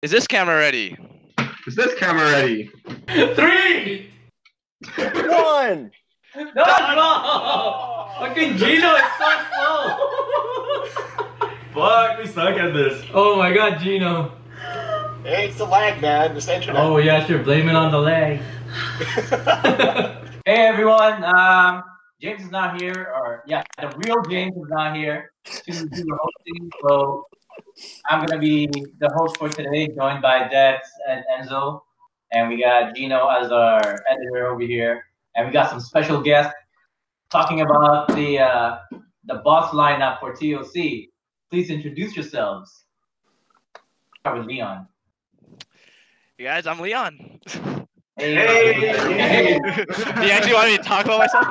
Is this camera ready? Is this camera ready? 3, 1. Dodgeball! Fucking Gino is so slow. Fuck, we suck at this. Oh my god, Gino. Hey, it's the lag, man. This internet. Oh yeah, sure. Blame it on the lag. Hey everyone, James is not here, or yeah, the real James is not here to do the hosting, so I'm gonna be the host for today, joined by Dex and Enzo, and we got Gino as our editor over here, and we got some special guests talking about the boss lineup for TOC. Please introduce yourselves. Start with Leon. You guys, I'm Leon. Hey. Do you actually want me to talk about myself?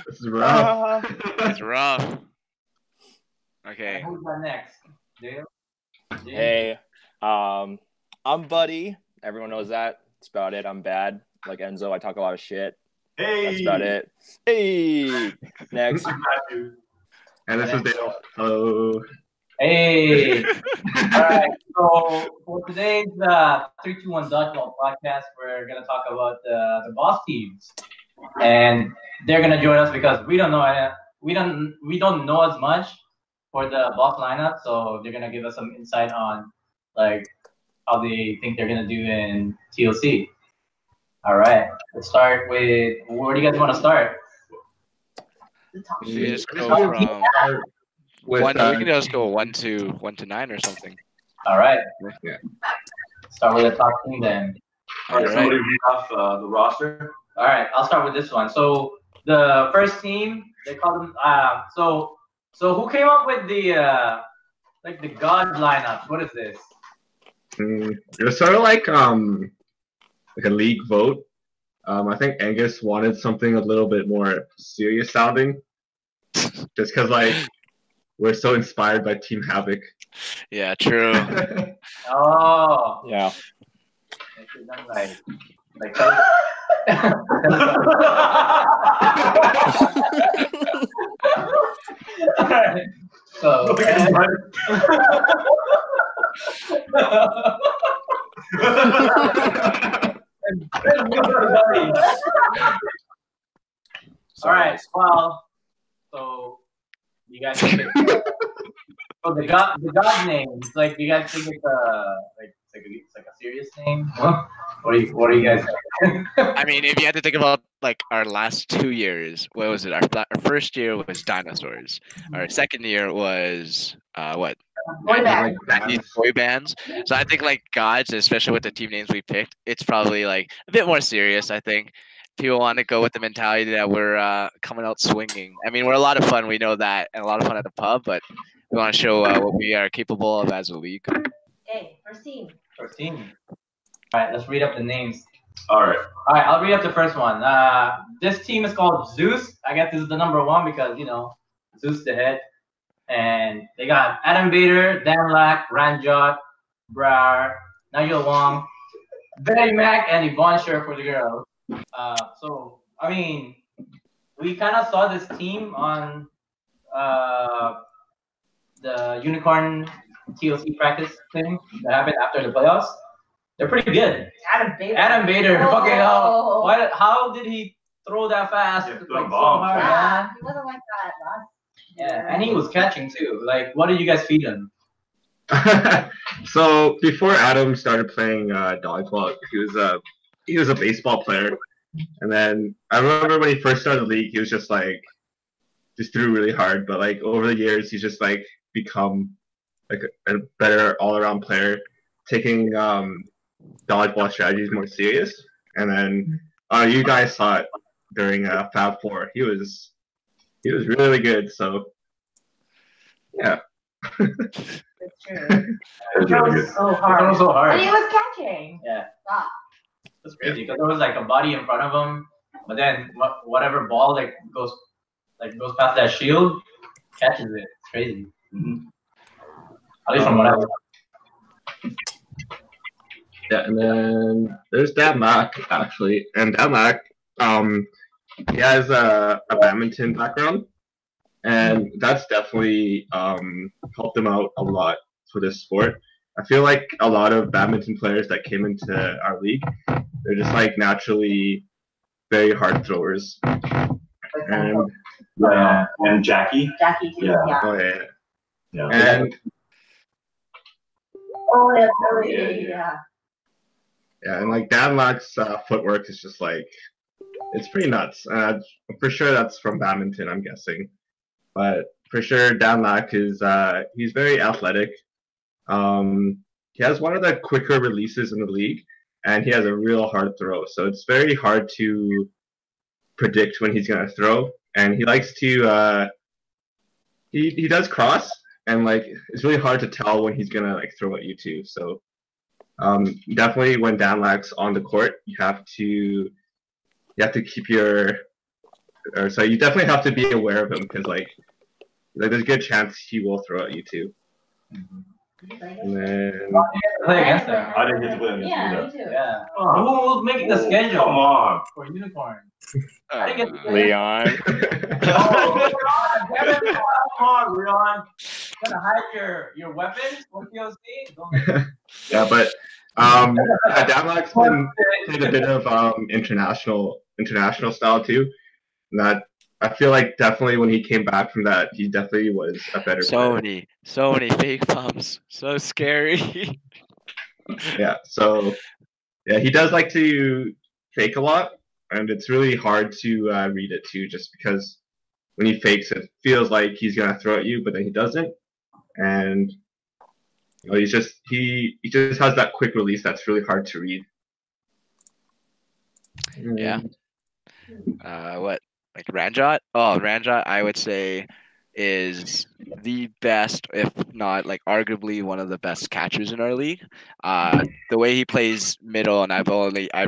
This is rough. It's rough. Okay. Who's that next? Dale? Hey, I'm Buddy. Everyone knows that. That's about it. I'm bad. Like Enzo, I talk a lot of shit. Hey! That's about it. Hey! Next. And this is Dale. Hello. Hey! Alright, so for today's 321 Dodgeball podcast, we're going to talk about the boss teams. And they're going to join us because we don't know as much for the boss lineup, so they're going to give us some insight on like how they think they're going to do in TLC. Alright, let's start with, where do you guys want to start? We just go from With, we can just go 1 to 9 or something. Alright, yeah. start with the top team then. Alright, Alright. somebody read off the roster. All right, I'll start with this one. So the first team, they call them. So who came up with the like the God lineups? What is this? It was sort of like a league vote. I think Angus wanted something a little bit more serious sounding, just because like we're so inspired by Team Havoc. Yeah, true. Oh, Yeah. they should have done like. Alright, so. All right. Well, so you guys think so the god names, like, do you guys think it's like a serious name? What do you guys think? I mean, if you had to think about like our last 2 years, what was it? Our first year was dinosaurs. Our second year was what? Boy band. Boy bands. So I think like gods, especially with the team names we picked, it's probably like a bit more serious. I think people want to go with the mentality that we're coming out swinging. I mean, we're a lot of fun. We know that, and a lot of fun at the pub, but we want to show what we are capable of as a league. Okay, first team. First team. All right, let's read up the names. Alright. All right, I'll read up the first one. This team is called Zeus. I guess this is the number one because, you know, Zeus the head. And they got Adam Bader, Dan Lack, Ranjot, Brar, Nigel Wong, Betty Mac, and Yvonne Sher for the girls. So, I mean, we kind of saw this team on the Unicorn TLC practice thing that happened after the playoffs. They're pretty good. Adam Bader. Adam Bader, Oh. fucking hell. How did he throw that fast? Yeah, Like, throw so bombs. hard, Yeah, man. he wasn't like that last. Yeah, and he was catching too. Like, what did you guys feed him? So before Adam started playing dodgeball, he was a baseball player, and then I remember when he first started the league, he was just threw really hard. But like over the years, he's just like become like a better all around player, taking dodgeball strategies more serious. And then you guys saw it during Fab 4. He was really good. So yeah. It's true. That was That really was good. so It hard. was so hard. But he was catching. Yeah, Stop. that's crazy because there was like a body in front of him, but then whatever ball like goes past that shield, catches it. It's crazy. At least from what I was. Yeah, and then there's Dan Mac actually, and Dan Mac, he has a badminton background, and that's definitely helped him out a lot for this sport. I feel like a lot of badminton players that came into our league, they're just like naturally very hard throwers. And and Jackie. Jackie too. Yeah. Yeah. oh yeah, Yeah. and Oh, yeah, really. Yeah. yeah, and like Dan Lack's footwork is just like it's pretty nuts. For sure that's from badminton, I'm guessing, but for sure Dan Lack is he's very athletic. He has one of the quicker releases in the league, and he has a real hard throw. So it's very hard to predict when he's gonna throw. And he likes to he does cross, and like it's really hard to tell when he's gonna like throw at you too. So definitely when Dan Lack's on the court, you have to keep your so you definitely have to be aware of him because like there's a good chance he will throw at you too. And then Play against them. I didn't get to play against Yeah, either. me too. Yeah. Who's making the schedule Come on. for Unicorn? I didn't get to play. Leon. Oh, come on, Leon. Gonna hide your weapons for POC? Don't yeah, but Dan Lack's been played a bit of international style too. And that I feel like definitely when he came back from that, he definitely was a better player. So many fake pumps. So scary. Yeah, so yeah, he does like to fake a lot, and it's really hard to read it too, just because when he fakes, it feels like he's gonna throw at you, but then he doesn't, and you know, he just has that quick release that's really hard to read. Yeah. What? Like Ranjot? Oh, Ranjot, I would say is the best, if not like arguably one of the best catchers in our league. The way he plays middle, and I've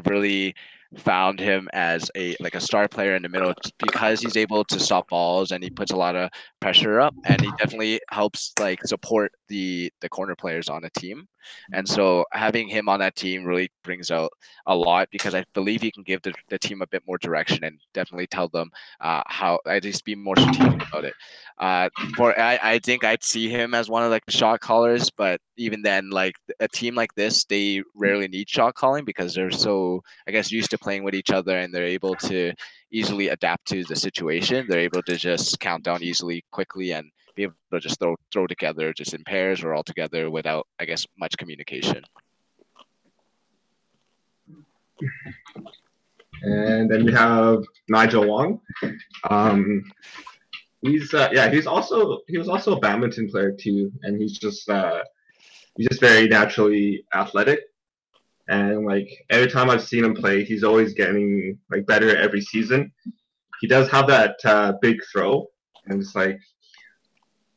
really found him as a star player in the middle because he's able to stop balls and he puts a lot of pressure up, and he definitely helps like support the corner players on a team. And so having him on that team really brings out a lot because I believe he can give the team a bit more direction and definitely tell them how at least be more strategic about it. I think I'd see him as one of like the shot callers, but even then, like a team like this, they rarely need shot calling because they're so, I guess, used to playing with each other and they're able to easily adapt to the situation. They're able to just count down easily, quickly, and be able to just throw together just in pairs or all together without, I guess, much communication. And then we have Nigel Wong. He was also a badminton player too, and he's just very naturally athletic. And like every time I've seen him play, he's always getting like better every season. He does have that big throw, and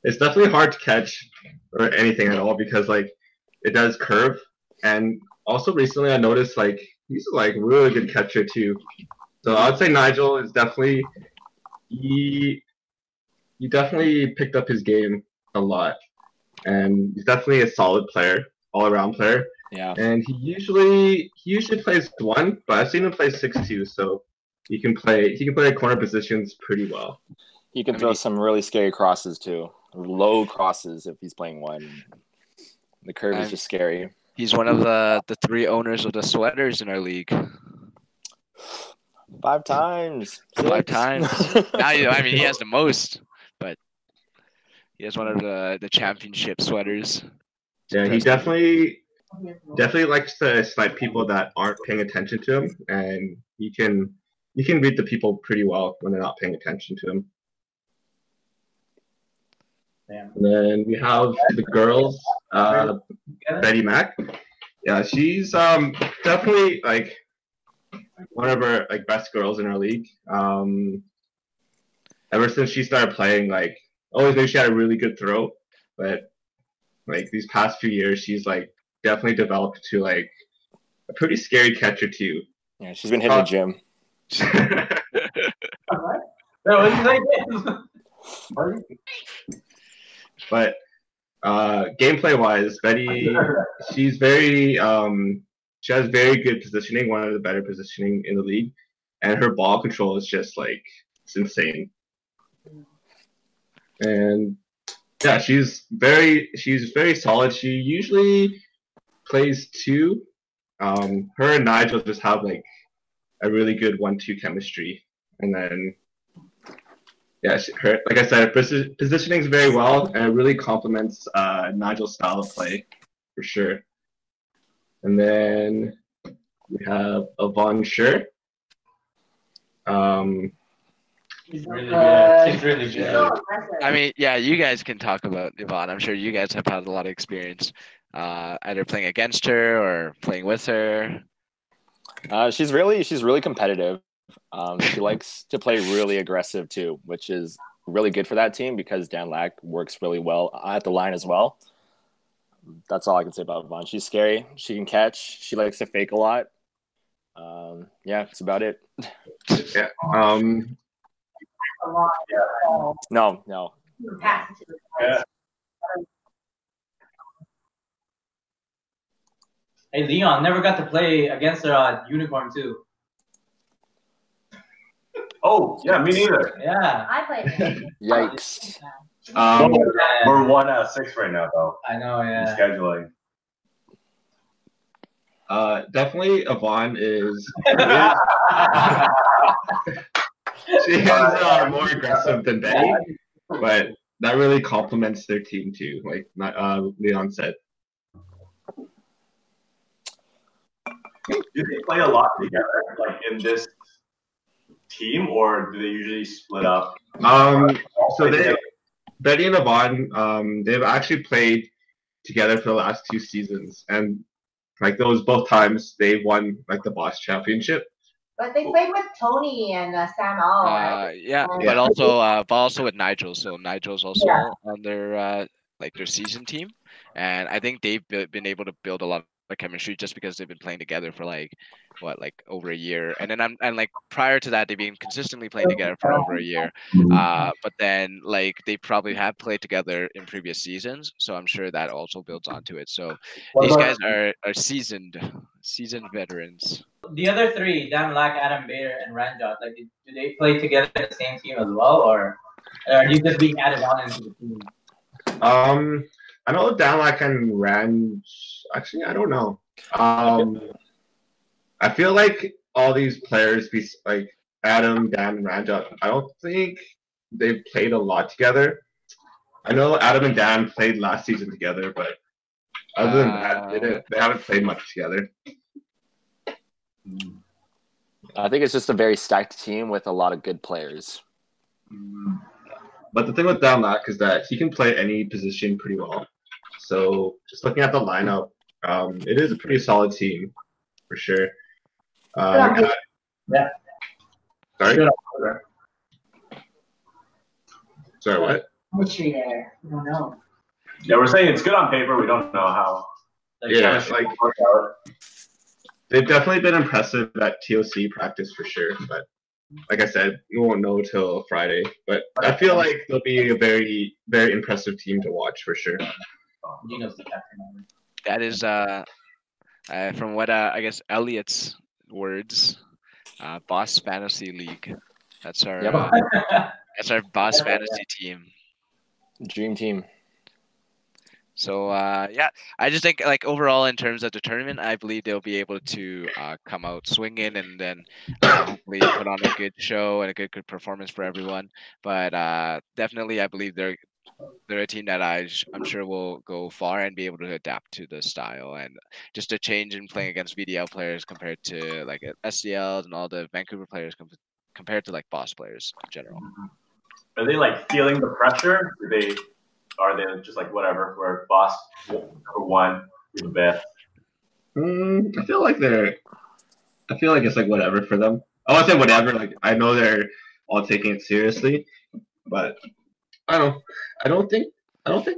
it's definitely hard to catch or anything at all because like it does curve. And also recently I noticed like he's like really good catcher too. So I would say Nigel is definitely he definitely picked up his game a lot, and he's definitely a solid player, all around player. Yeah. And he usually plays one, but I've seen him play 6-2, so he can play corner positions pretty well. He can throw some really scary crosses too. Low crosses if he's playing one. The curve is just scary. He's one of the 3 owners of the sweaters in our league. 5 times. 5 times. Now, I mean, he has the most, but he has one of the championship sweaters. Yeah, he definitely likes to snipe people that aren't paying attention to him, and he can read the people pretty well when they're not paying attention to him. Damn. And then we have the girls, Betty Mack. Yeah, she's definitely like one of our like best girls in our league. Ever since she started playing, like always knew she had a really good throw, but like these past few years, she's like definitely developed to like a pretty scary catcher too. Yeah, she's been hitting the gym. But gameplay wise, Betty, she's very she has very good positioning, one of the better positioning in the league, and her ball control is just like it's insane. And yeah, she's very solid. She usually plays two. Her and Nigel just have like a really good 1-2 chemistry, and then yeah, her, like I said, her positioning is very well, and it really complements Nigel's style of play for sure. And then we have Yvonne Scher. She's really good. She's really good. So aggressive. I mean, yeah, you guys can talk about Yvonne. I'm sure you guys have had a lot of experience, either playing against her or playing with her. She's really competitive. She likes to play really aggressive too, which is really good for that team because Dan Lack works really well at the line as well. That's all I can say about Yvonne. She's scary. She can catch. She likes to fake a lot. Yeah, that's about it. Yeah. A lot. No. Pass it to the Yeah. Hey, Leon never got to play against her at Unicorn too. Oh, yeah, me neither. Yeah, I played it. Yikes. We're 1-6 right now, though. I know. In Yeah. scheduling. Definitely Yvonne is. She is more aggressive than Betty, but that really complements their team too. Like Leon said. Do they play a lot together, like in this team, or do they usually split up? So Betty and Yvonne, they've actually played together for the last 2 seasons, and like those both times they won like the boss championship. But they played with Tony and Sam All. Right? Yeah, And- but also with Nigel. So Nigel's also on their their season team, and I think they've been able to build a lot of chemistry just because they've been playing together for like over a year, and then like prior to that they've been consistently playing together for over a year. But then like they probably have played together in previous seasons, so I'm sure that also builds onto it. So these guys are seasoned veterans. The other three, Dan Lack, Adam Bader, and Ranjot, like, do they play together in the same team as well, or are you just being added on into the team? I know Danlak and Rand. Actually, I don't know. I feel like all these players, like Adam, Dan, and Ranjot, I don't think they've played a lot together. I know Adam and Dan played last season together, but other than that, they haven't played much together. I think it's just a very stacked team with a lot of good players. But the thing with Danlak is that he can play any position pretty well. So just looking at the lineup, it is a pretty solid team for sure. Yeah. Sorry. Good. Sorry, what? Chemistry there. I don't know. Yeah, we're saying it's good on paper. We don't know how. Yeah, like they've definitely been impressive at TOC practice for sure. But like I said, we won't know till Friday. But I feel like they'll be a very, very impressive team to watch for sure. Gino's the captain. That is from what I guess Elliot's words, Boss Fantasy League. That's our that's our Boss Fantasy team. Dream team. So yeah, I just think like overall in terms of the tournament, I believe they'll be able to come out swinging and then hopefully put on a good show and a good performance for everyone. But definitely, I believe they're a team that I'm sure will go far and be able to adapt to the style and just a change in playing against VDL players compared to like SDLs and all the Vancouver players compared to like Boss players in general. Are they like feeling the pressure? Are they just like whatever? We're Boss number one, we're the best. I feel like it's like whatever for them. I won't say whatever. Like I know they're all taking it seriously, but I don't think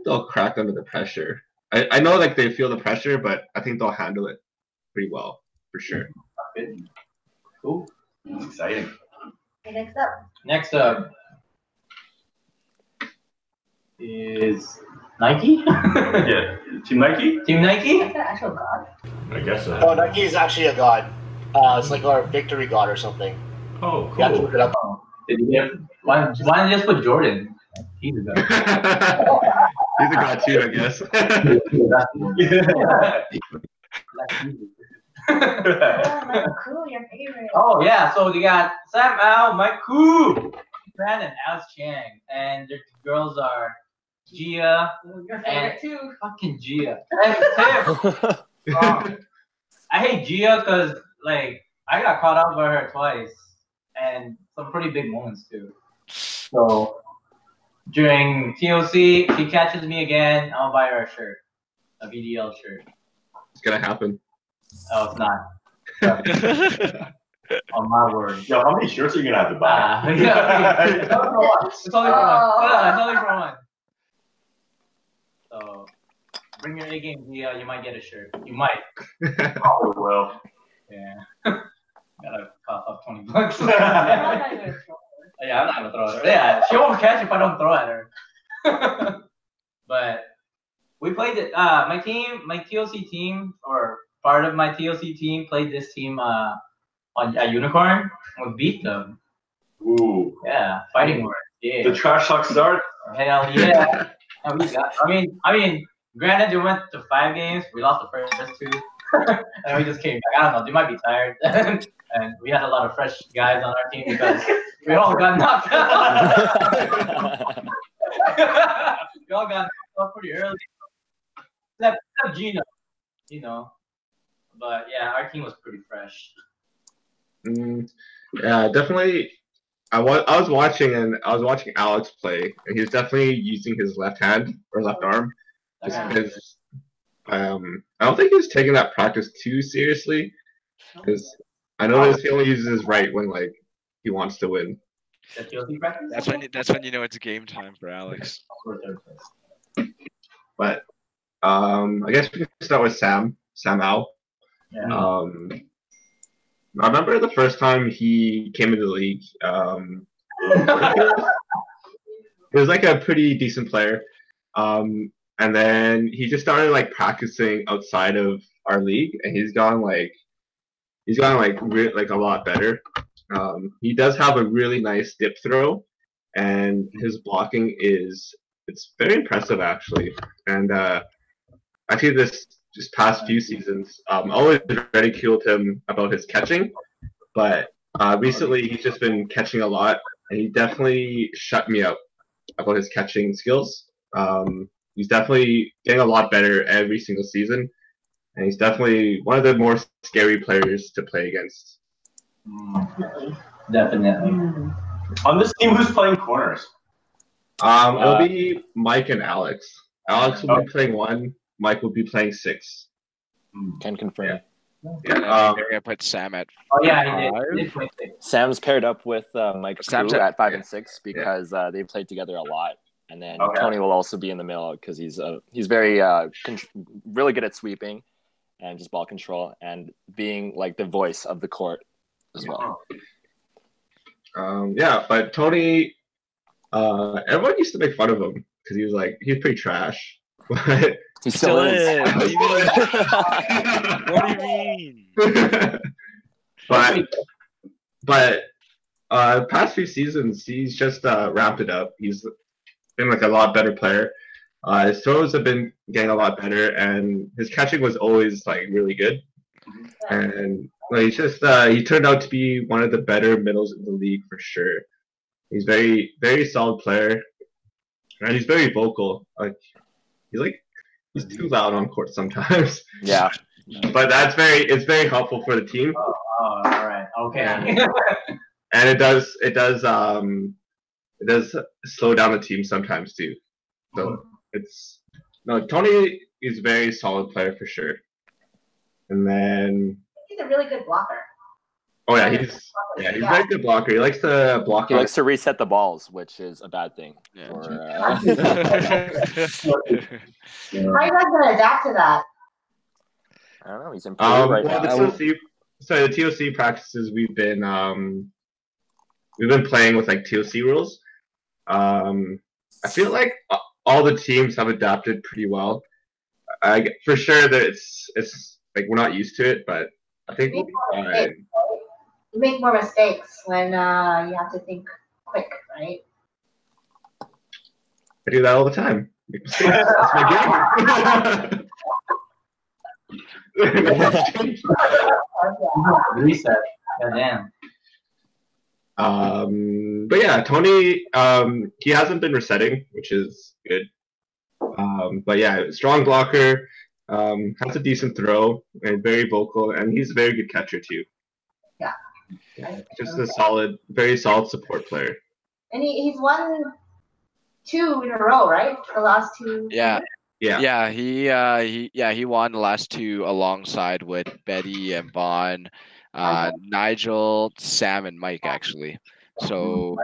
they'll crack under the pressure. I know like they feel the pressure, but I think they'll handle it pretty well for sure. Cool. It's exciting. Okay, Next up is Nike. Yeah. Team Nike? Team Nike. That's an actual god. I guess so. Oh, Nike is actually a god. It's like our victory god or something. Oh, You have to cool. look it up. Why don't you just put Jordan? He's a god. He's a god too, I guess. Oh, my cool, your favorite. Oh yeah, so you got Sam Al, Mike Koo, Brandon, Alex Chang, and their girls are Gia Your and favorite too. fucking Gia. And Tim. I hate Gia because like I got caught up by her twice, and some pretty big moments too. So during TOC, she catches me again, I'll buy her a shirt, a VDL shirt. It's gonna happen. Oh, it's not. On my word. Yo, how many shirts are you gonna have to buy? Yeah, it's only for one. It's only for one. Yeah, it's only for one. So bring your A game, Gia. You might get a shirt. You might. Probably will. Yeah. Gotta cough up $20. Yeah, I'm not gonna throw at her. Yeah, she won't catch if I don't throw at her. But we played it. My team, my TOC team, or part of my TOC team, played this team on a unicorn. We beat them. Ooh. Yeah, fighting words. Yeah. The trash talk start. Hell yeah. And we got. I mean, granted, we went to 5 games. We lost the first 2, and we just came back. I don't know. They might be tired. And we had a lot of fresh guys on our team because we all got knocked out. We all got knocked out pretty early. Except Gino, you know. But yeah, our team was pretty fresh. Yeah, definitely. I was watching Alex play, and he was definitely using his left hand or left arm, just because. I don't think he was taking that practice too seriously, because I noticed he only uses his right when like he wants to win. That's when you know it's game time for Alex. But I guess we can start with Sam Al. Yeah. I remember the first time he came into the league. He was like a pretty decent player, and then he just started like practicing outside of our league, and he's gone like a lot better. He does have a really nice dip throw, and his blocking it's very impressive actually. And actually this past few seasons, always ridiculed him about his catching, but recently he's just been catching a lot, and he definitely shut me up about his catching skills. He's definitely getting a lot better every single season, and he's definitely one of the more scary players to play against. Definitely. On this team, who's playing corners? It'll be Mike and Alex. Alex will be playing 1. Mike will be playing 6. Can confirm. Yeah. They're gonna put Sam at. Oh yeah, he did play 6. Sam's paired up with Mike Sam's at 5 and 6 because they played together a lot. And then Tony will also be in the middle because he's very really good at sweeping and just ball control and being like the voice of the court as well. Yeah, but Tony, everyone used to make fun of him because he was pretty trash. But he still is. What do you mean? But past few seasons, he's just ramped it up. He's been like a lot better player. His throws have been getting a lot better, and his catching was always like really good. And like, he's just he turned out to be one of the better middles in the league for sure. He's very, very solid player, and he's very vocal. He's too loud on court sometimes. Yeah, but it's very helpful for the team. Oh, all right, okay. And it does slow down the team sometimes too. So Tony is a very solid player for sure. And then He's a really good blocker. oh yeah, he's a very good blocker. He likes to block. He likes to reset the balls, which is a bad thing. Yeah. How are you guys gonna adapt to that? I don't know. He's in Peru right now. The TOC practices we've been playing with like TOC rules. I feel like all the teams have adapted pretty well. For sure that it's like we're not used to it, but I think we'll be fine. You make more mistakes when you have to think quick, right? I do that all the time. Make mistakes. That's my game. Reset. Goddamn. But yeah, Tony, he hasn't been resetting, which is good. But yeah, strong blocker, has a decent throw, and very vocal, and he's a very good catcher too. Yeah. Just a solid, very solid support player. And he's won 2 in a row, right? The last 2. Yeah. Yeah. He won the last 2 alongside with Betty and Bon, Nigel, Sam, and Mike actually. So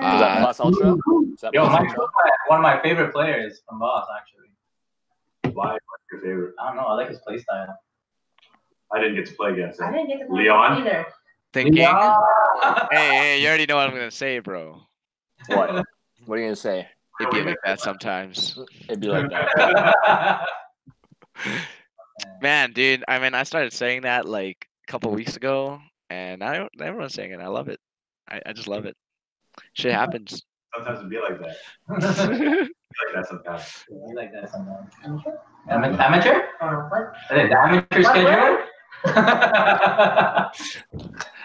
Is that Boss Ultra? Is that Yo, Boss Mike's Ultra? one of my favorite players from Boss, actually. Why? What's your favorite? I don't know. I like his playstyle. I didn't get to play against I him. didn't get to play Leon? either. thinking, Yeah. hey, you already know what I'm gonna say, bro. What? What are you gonna say? It'd be like that sometimes. It'd be like that. Man, dude, I mean, I started saying that like a couple weeks ago, and now everyone's saying it. I love it. I just love it. Shit happens. Sometimes it'd be like that. Like that sometimes. I like that sometimes. Amateur? Or what? Is it the amateur schedule?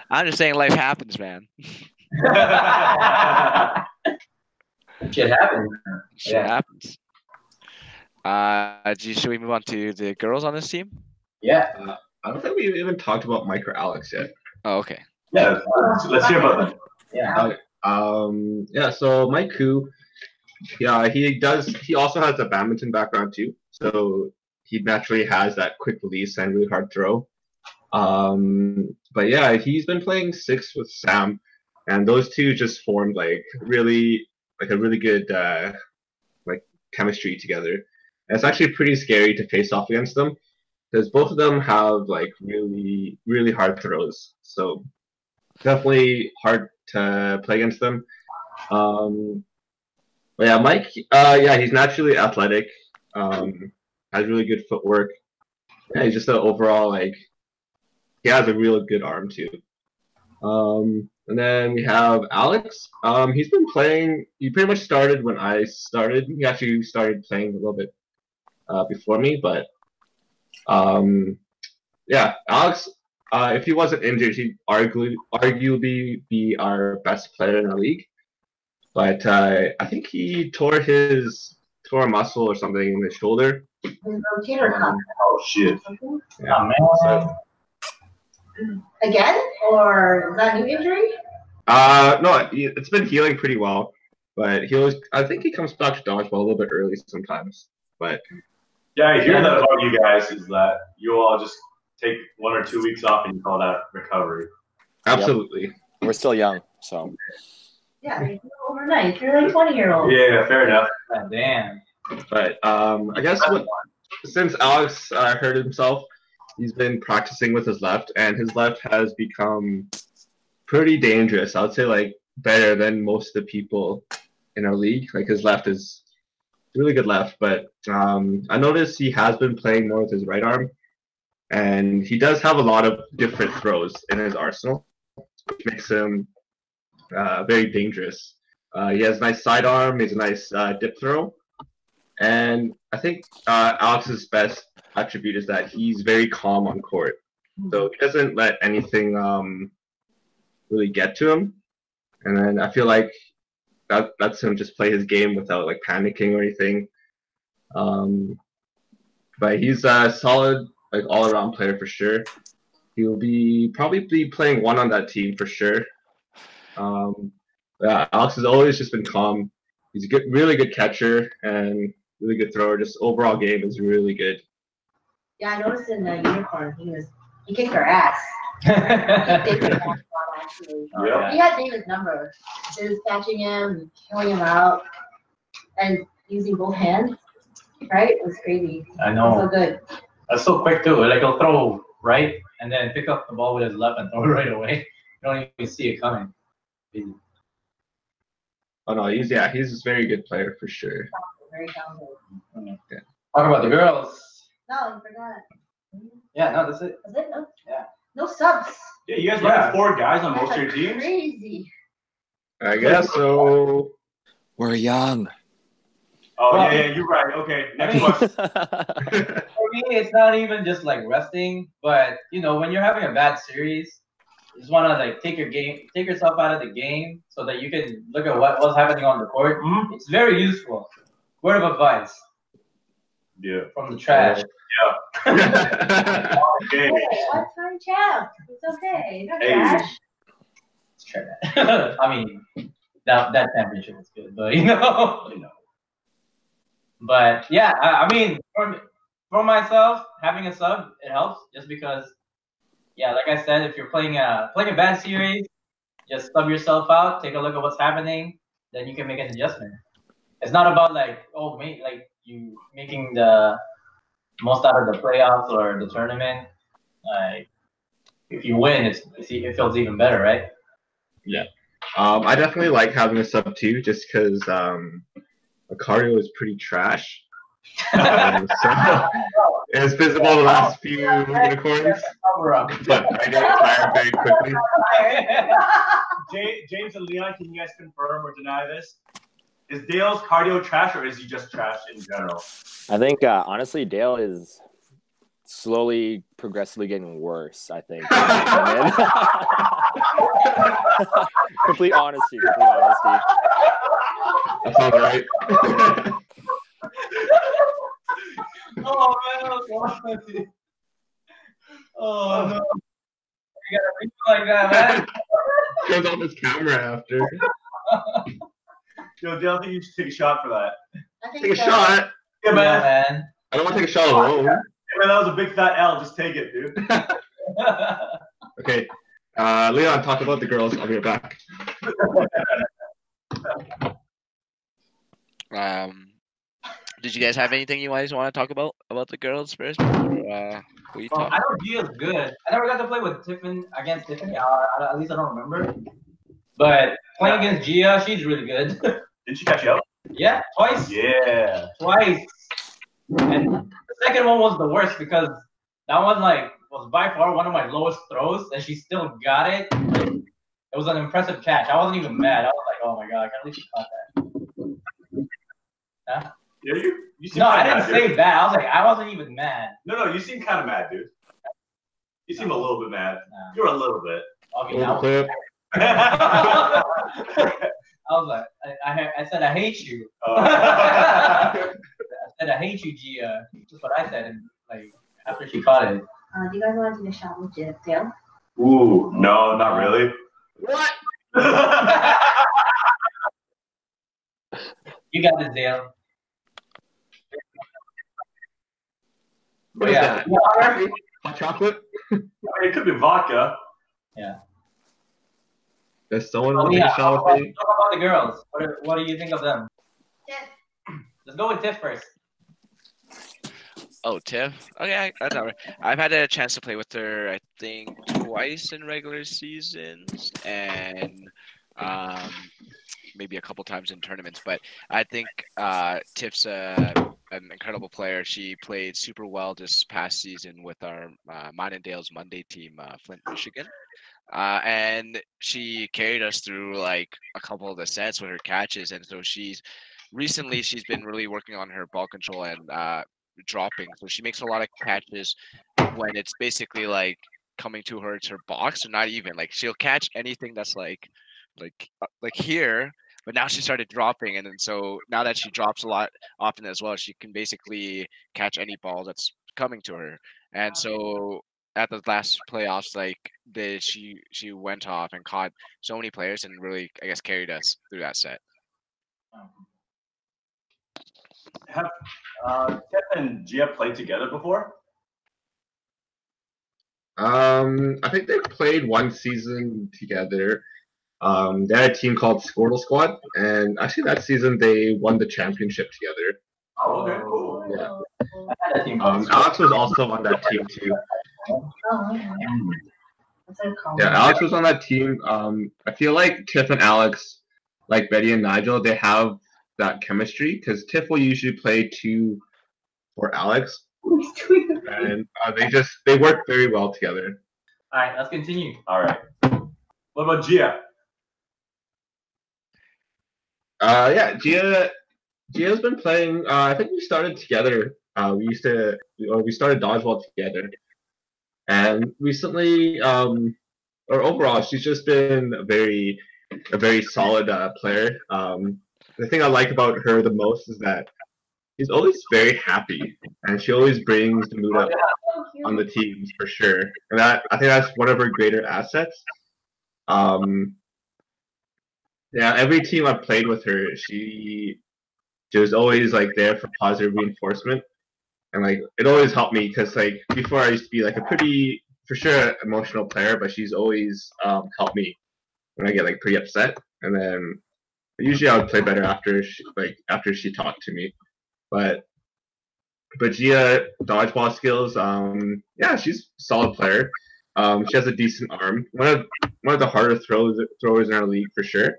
I'm just saying life happens, man. Shit happens. Shit Yeah. happens. Should we move on to the girls on this team? Yeah. I don't think we even talked about Mike or Alex yet. Oh, okay. Yeah, let's hear about them. Yeah. Yeah, so Mike Koo, yeah, he also has a badminton background too. So he naturally has that quick release and really hard throw. But yeah, he's been playing 6 with Sam, and those two just formed like a really good like chemistry together. And it's actually pretty scary to face off against them because both of them have like really, really hard throws. So definitely hard to play against them. But yeah, Mike, yeah, he's naturally athletic, has really good footwork. Yeah, he's just an overall like he has a real good arm too. And then we have Alex. He's been playing. He pretty much started when I started. He actually started playing a little bit before me, but yeah, Alex. If he wasn't injured, he'd arguably be our best player in the league. But I think he tore a muscle or something in his shoulder. His rotator cuff. Oh shit. Yeah. Oh, man. So, Again? Or is that a new injury? no, it's been healing pretty well, but I think he comes back to dodgeball a little bit early sometimes. But Yeah, I hear that about you guys is that you all just take 1 or 2 weeks off and you call that recovery. absolutely. We're still young, so Yeah, you do it overnight. You're like 20-year-old. Yeah, fair enough. God damn. But I guess since Alex hurt himself, he's been practicing with his left, and his left has become pretty dangerous. I would say like better than most of the people in our league. Like his left is really good left, but I noticed he has been playing more with his right arm, and he does have a lot of different throws in his arsenal, which makes him very dangerous. He has a nice sidearm. He has a nice dip throw, and I think Alex's best attribute is that he's very calm on court. So he doesn't let anything really get to him, and then I feel like that lets him just play his game without like panicking or anything. But he's a solid like all around player for sure. He'll probably be playing 1 on that team for sure. Yeah, Alex has always just been calm. He's a really good catcher and really good thrower. Just overall game is really good. Yeah, I noticed in the unicorn, he kicked our ass. He kicked David's ass a lot, actually. Yeah. He had David's number. He was catching him, killing him out, and using both hands. Right? It was crazy. I So know. good. That's so quick too. Like he'll throw right and then pick up the ball with his left and throw it right away. You don't even see it coming. Oh no, he's a very good player for sure. Very talented. Talk about the girls. No, I forgot. Yeah, no, that's it. Was it? No? Yeah. No subs. Yeah, you guys Yeah. run 4 guys on most of your That's teams? crazy. I guess so. we're young. Oh, Well, yeah, you're right. Okay, next mean- question. For me, it's not even just like resting, but when you're having a bad series, you just want to like take yourself out of the game so that you can look at what's happening on the court. Mhm. It's very useful. Word of advice Yeah. from the trash. Okay. Hey, what's my champ? It's okay. No Hey. trash. It's trash. I mean, that championship was good, but But yeah, I mean, for myself, having a sub it helps just because. Yeah, like I said, if you're playing a bad series, just sub yourself out, take a look at what's happening, then you can make an adjustment. It's not about like you making the most out of the playoffs or the tournament. Like if you win, it feels even better, right? Yeah. I definitely like having a sub too, just because cardio is pretty trash. So it's visible the last few unicorns, but I get tired very quickly. James and Leon, can you guys confirm or deny this? Is Dale's cardio trash or is he just trash in general? I think honestly, Dale is slowly, progressively getting worse. I think. Complete honesty. That sounds right. Oh man, that was funny. Oh no, you gotta read like that, man. Turns off his camera after. Yo, Dale, I think you should take a shot for that. I think Take a so. shot. Yeah, man. man. I don't want to take a shot alone. Hey, man, that was a big fat L. Just take it, dude. Okay. Leon, talk about the girls. I'll be right back. Did you guys have anything you guys want to talk about the girls first? Before, we talk? I know Gia's good. I never got to play with against Tiffany. At least I don't remember. But playing against Gia, she's really good. Did she catch you out? Yeah, twice. Yeah. Twice. And the second one was the worst because that one was by far one of my lowest throws, and she still got it. It was an impressive catch. I wasn't even mad. I was like, oh my god, I can't believe she caught that. Huh? Yeah, you seem No, I kinda didn't mad, say dude. that. I was like, I wasn't even mad. No, you seem kind of mad, dude. You seem a little bit mad. Nah. You're a little bit. Okay, Roll the clip. I was like, I said I hate you. Oh. I said I hate you, Gia. That's what I said, and after she caught it. Do you guys want to take a shot with Dale? Ooh, no, not really. What? You got this, Dale. What is Yeah. that? Hot chocolate? I mean, it could be vodka. Does someone Oh, want to take yeah. a shot with me? Talk about the girls. What do you think of them? Tiff. Let's go with Tiff first. Oh, Tiff. Okay, that's all right. I've had a chance to play with her, I think, twice in regular seasons, and maybe a couple times in tournaments. But I think Tiff's an incredible player. She played super well this past season with our mine and Dale's Monday team, Flint, Michigan. And she carried us through like a couple of the sets with her catches, and so she's been really working on her ball control and dropping. So she makes a lot of catches when it's basically like coming to her, it's her box, or not even like she'll catch anything that's like here. But now she started dropping, and then so now that she drops a lot often as well, she can basically catch any ball that's coming to her. And so at the last playoffs, she went off and caught so many players and really, I guess, carried us through that set. Have Tiff and Gia played together before? I think they played one season together. They had a team called Squirtle Squad, and actually that season they won the championship together. Oh, okay, cool. Yeah. I had a team called Alex was also on that team too. Oh, okay. What's it called? Yeah, Alex was on that team. I feel like Tiff and Alex, like Betty and Nigel, they have that chemistry because Tiff will usually play two for Alex, and they work very well together. All right, let's continue. All right. What about Gia? Yeah, Gia. Gio's been playing. I think we started together. We started Dodgeball together, and recently, or overall, she's just been a very solid player. The thing I like about her the most is that she's always very happy, and she always brings the mood up on the teams for sure. And that I think that's one of her greater assets. Um, yeah, every team I've played with her, she was always like there for positive reinforcement, and like it always helped me because like before I used to be like a pretty for sure emotional player, but she's always helped me when I get like pretty upset, and then usually I would play better after she talked to me. But Gia dodgeball skills, yeah, she's a solid player. She has a decent arm. One of the harder throwers in our league for sure.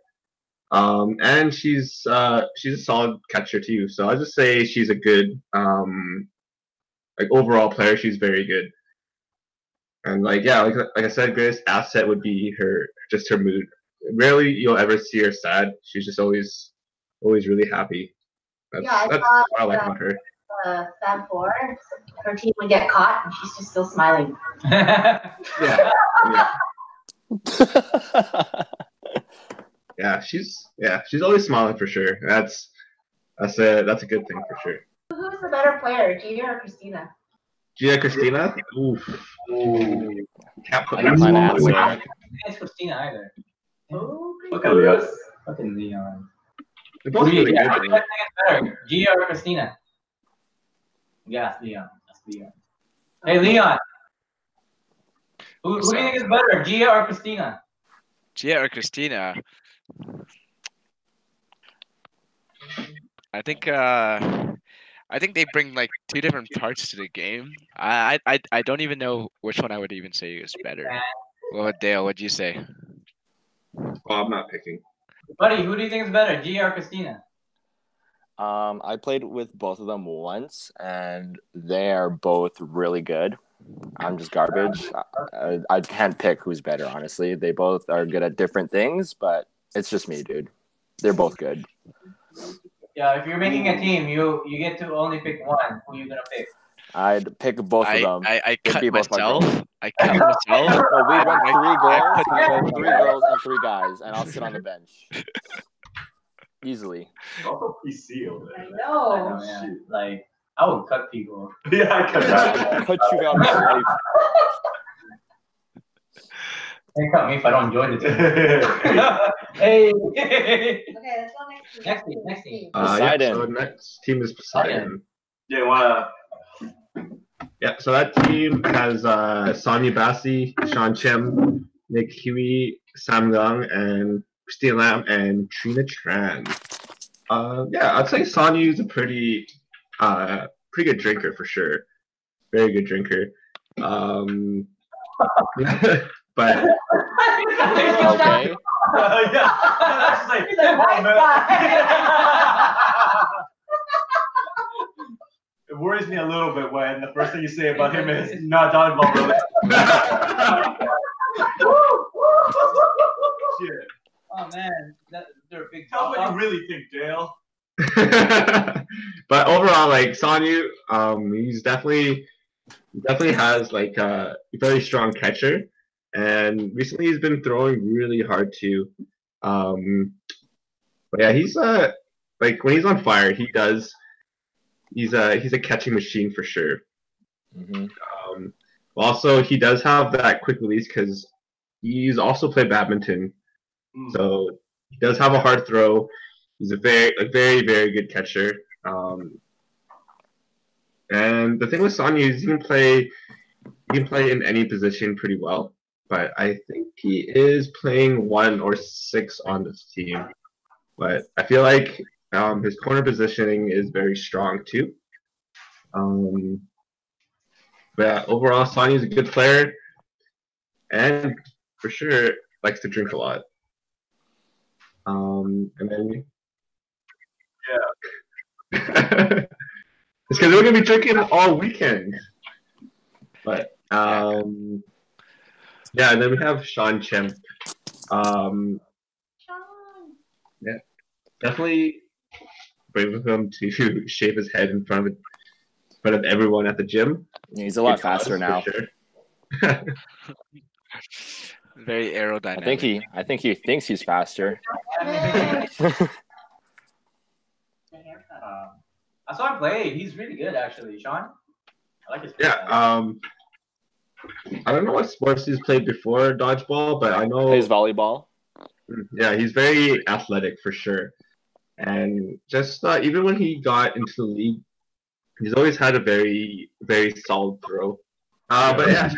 And she's a solid catcher too. So I just say she's a good like overall player. She's very good. And like yeah, like I said, greatest asset would be her mood. Rarely you'll ever see her sad. She's just always really happy. That's what I like about her. Fab Four, her team would get caught, and she's just still smiling. Yeah. Yeah, she's always smiling for sure. That's a good thing for sure. Who's the better player, Gia or Christina? Christina? Oof. Can't put I didn't plan to answer. I don't think it's Christina either. Oh, Look at Leon. Fucking Leon. They're both really Yeah, good. who do you think is better, Gia or Christina? Yeah, it's Leon. That's Leon. Hey, Leon. Who do you think is better, Gia or Christina? Gia or Christina? I think they bring like two different parts to the game. I don't even know which one I would even say is better. Well, Dale, what'd you say? Oh, I'm not picking. Buddy, who do you think is better, Gia or Christina? I played with both of them once, and they are both really good. I'm just garbage. I can't pick who's better, honestly. They both are good at different things, but it's just me, dude. They're both good. Yeah, if you're making a team, you get to only pick one. Who you gonna pick? I'd pick both of them. I They'd cut be both my myself. girls. I cut myself. No, we went three girls. put We them went both 3 girls and 3 guys, and I'll sit on the bench. Easily. Also PC over I there. know. I know, yeah. Like, I would cut people. Yeah, I cut that. Cut you out of my life. They cut me if I don't join the team. Hey. Okay, let's go next team. Next team. Poseidon. So next team is Poseidon. Yeah, wanna? Yeah, so that team has Sonia Bassi, Sean Chim, Nick Huey, Sam Young, and Christina Lam, and Trina Tran. Yeah, I'd say Sonia is a pretty good drinker for sure. Very good drinker. But Okay. Yeah, that's like, He's a white guy. It worries me a little bit when the first thing you say about him is not dodgeball related. Shit. Oh man, they're a big. Tell me what you really think, Dale. but overall, like Sonyu, he's definitely has like a very strong catcher, and recently he's been throwing really hard too. But yeah, he's like when he's on fire, he's a catching machine for sure. Mm-hmm. Also, he does have that quick release because he's also played badminton, so he does have a hard throw. He's a very good catcher. And the thing with Sonya is he can play in any position pretty well. But I think he is playing 1 or 6 on this team. But I feel like his corner positioning is very strong too. But yeah, overall, Sonya is a good player, and for sure likes to drink a lot. And then yeah, it's because we're gonna be drinking all weekend. But yeah, and then we have Sean Chim. Yeah, definitely brave of him to shave his head in front of everyone at the gym. He's a lot Good cause, faster for now. Sure. Very aerodynamic. I think he thinks he's faster. I saw him play. He's really good, actually, Sean. I like his play. Yeah. I don't know what sports he's played before dodgeball, but I know Plays volleyball. Yeah, he's very athletic for sure. And just even when he got into the league, he's always had a very, very solid throw. But yeah,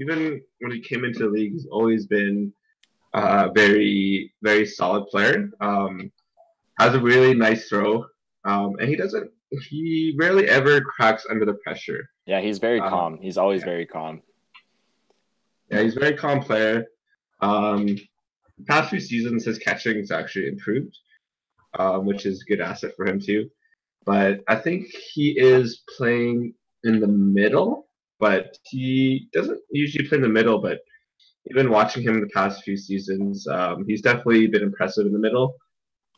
even when he came into the league, he's always been a very, very solid player. Has a really nice throw. And he rarely ever cracks under the pressure. Yeah, he's very calm. He's always very calm. Yeah, he's a very calm player. The past few seasons, his catching has actually improved, which is a good asset for him too. But I think he is playing in the middle, but he doesn't usually play in the middle. But even watching him in the past few seasons, he's definitely been impressive in the middle.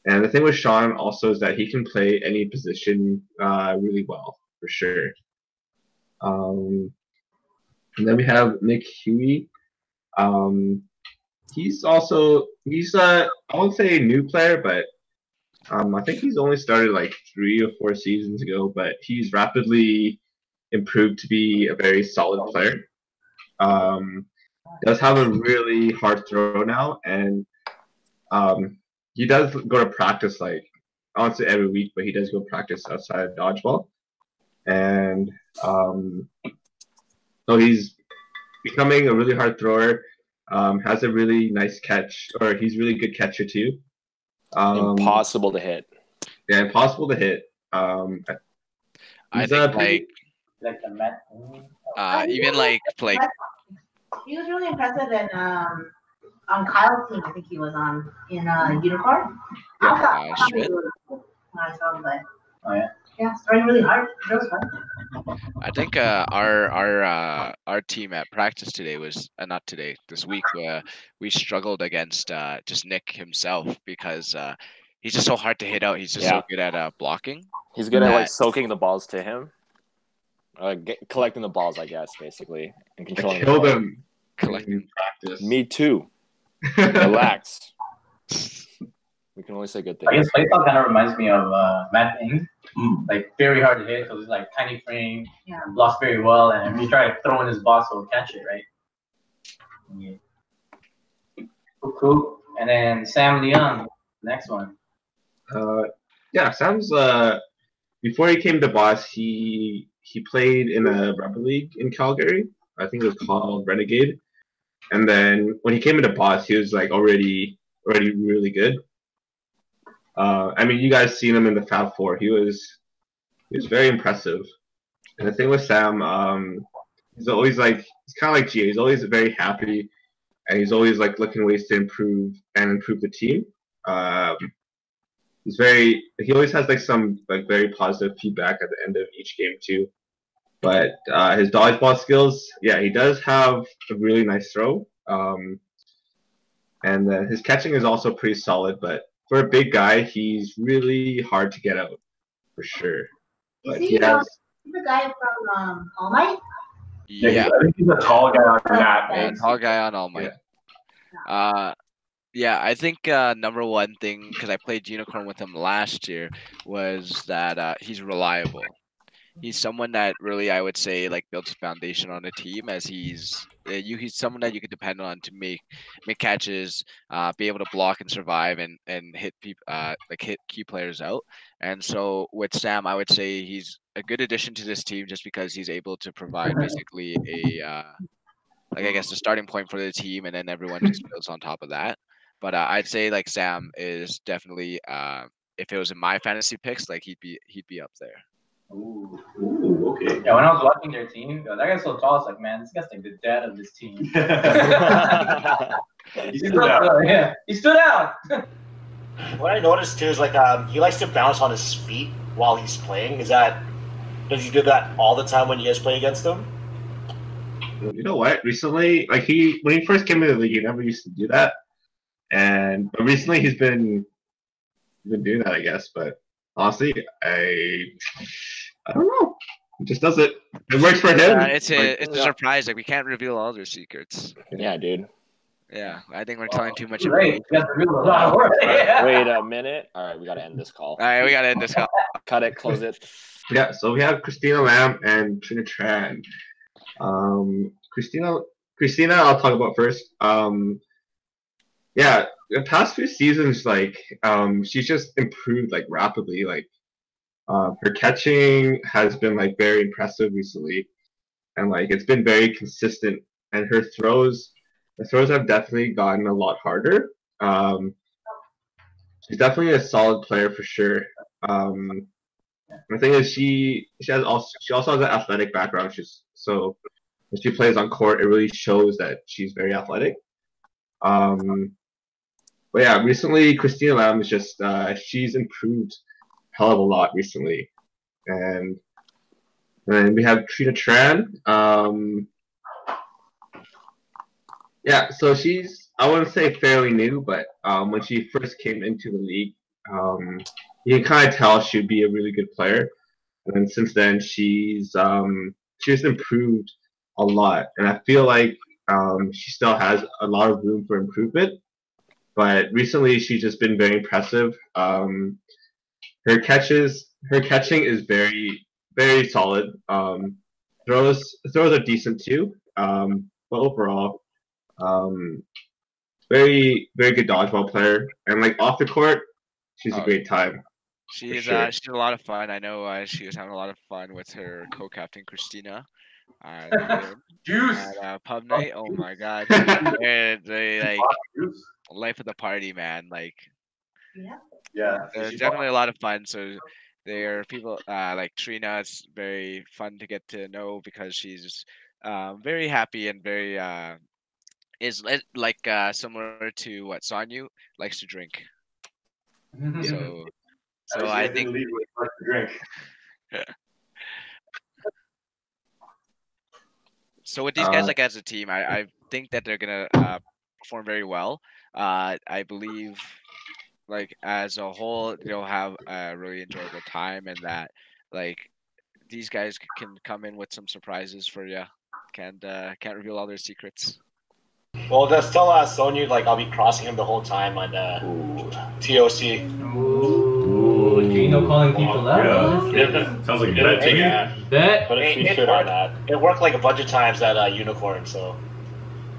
And the thing with Sean also is that he can play any position really well, for sure. And then we have Nick Huey. He's I won't say a new player, but I think he's only started like 3 or 4 seasons ago, but he's rapidly improved to be a very solid player. Does have a really hard throw now, and he does go to practice like I won't say every week, but he does go practice outside of dodgeball, and so he's becoming a really hard thrower. Has a really nice catch, or he's really good catcher too. Impossible to hit. Yeah, impossible to hit. I think Like the Met. even like He was really impressive in on Kyle's team. I think he was on in Unicorn. I thought he was cool when I saw him play. Oh yeah. Yeah, starting really hard. That was fun. I think our team at practice today was not today, this week. We struggled against just Nick himself because he's just so hard to hit out. He's just so good at blocking. He's good at like soaking the balls to him, collecting the balls, I guess, basically, and controlling. Killed him. Collecting practice. Me too. Relax. We can only say good things. I guess playstyle kind of reminds me of Matt Ing. Like very hard to hit because it's like tiny frame, blocks very well, and if you try to throw in his box, he'll catch it, right? Yeah. Cool. And then Sam Leung, next one. Yeah, Sam's before he came to Boss, he played in a rubber league in Calgary. I think it was called Renegade. And then when he came into Boss, he was like already really good. I mean, you guys seen him in the Fab Four. He was very impressive. And the thing with Sam, he's always like he's kind of like Gia. He's always very happy, and he's always like looking ways to improve the team. He always has like some like very positive feedback at the end of each game too. But his dodgeball skills, yeah, he does have a really nice throw. And then his catching is also pretty solid, but for a big guy, he's really hard to get out, for sure. Is he the guy from All Might? Yeah, I think he's a tall guy on that. tall guy on All Might. Yeah, I think number one thing, because I played Unicorn with him last year, was that he's reliable. He's someone that really, I would say, like builds a foundation on a team, as he's someone that you can depend on to make catches, be able to block and survive, and hit people hit key players out. And so with Sam, I would say he's a good addition to this team just because he's able to provide basically a I guess the starting point for the team, and then everyone just builds on top of that. But I'd say like Sam is definitely if it was in my fantasy picks, like he'd be up there. Ooh, okay. Yeah, when I was watching their team, that guy's so tall. It's like, man, this guy's like the dad of this team. He stood out. What I noticed too is like he likes to bounce on his feet while he's playing. Does he do that all the time when you guys play against him? You know what? Recently, like when he first came into the league, he never used to do that. But recently he's been been doing that, I guess. But honestly, I don't know. He just does it. It works for him. It's a surprise. Like we can't reveal all their secrets. Yeah, dude. Yeah, I think we're telling too much Right. information. You got to reveal a lot of work. Wait a minute. All right, we gotta end this call. All right, we gotta end this call. Cut it. Close it. Yeah, so we have Christina Lam and Trina Tran. Christina, I'll talk about first. Yeah, the past few seasons, like, she's just improved like rapidly. Like, her catching has been like very impressive recently, and like it's been very consistent. And her throws, the throws have definitely gotten a lot harder. She's definitely a solid player for sure. The thing is, she also has an athletic background. So when she plays on court, it really shows that she's very athletic. But yeah, recently Christina Lam is just she's improved a hell of a lot recently, and then we have Trina Tran. Yeah, so she's, I wouldn't say fairly new, but when she first came into the league, you can kind of tell she'd be a really good player. And then since then, she's improved a lot, and I feel like she still has a lot of room for improvement. But recently, she's just been very impressive. Her catching is very, very solid. Throws are decent too. But overall, very, very good dodgeball player. And like off the court, she's a great time. She's sure. she's a lot of fun. I know she was having a lot of fun with her co-captain Christina. Juice. At pub night. Oh my god. they like life of the party, man. Like Yeah. it's definitely a lot of fun. So they are people like Trina. It's very fun to get to know because she's very happy and very is like similar to what Sonyu likes to drink. So I think drink. so with these guys, like as a team, I think that they're gonna perform very well. I believe, like as a whole, they'll have a really enjoyable time, and that like these guys can come in with some surprises for you. Can't reveal all their secrets. Well, there's still Sonyu, like I'll be crossing him the whole time on TOC. Ooh, Gino calling people out. Yeah. Sounds like a bet to me. Yeah. Bet. But it worked. It worked like a bunch of times at Unicorn, so.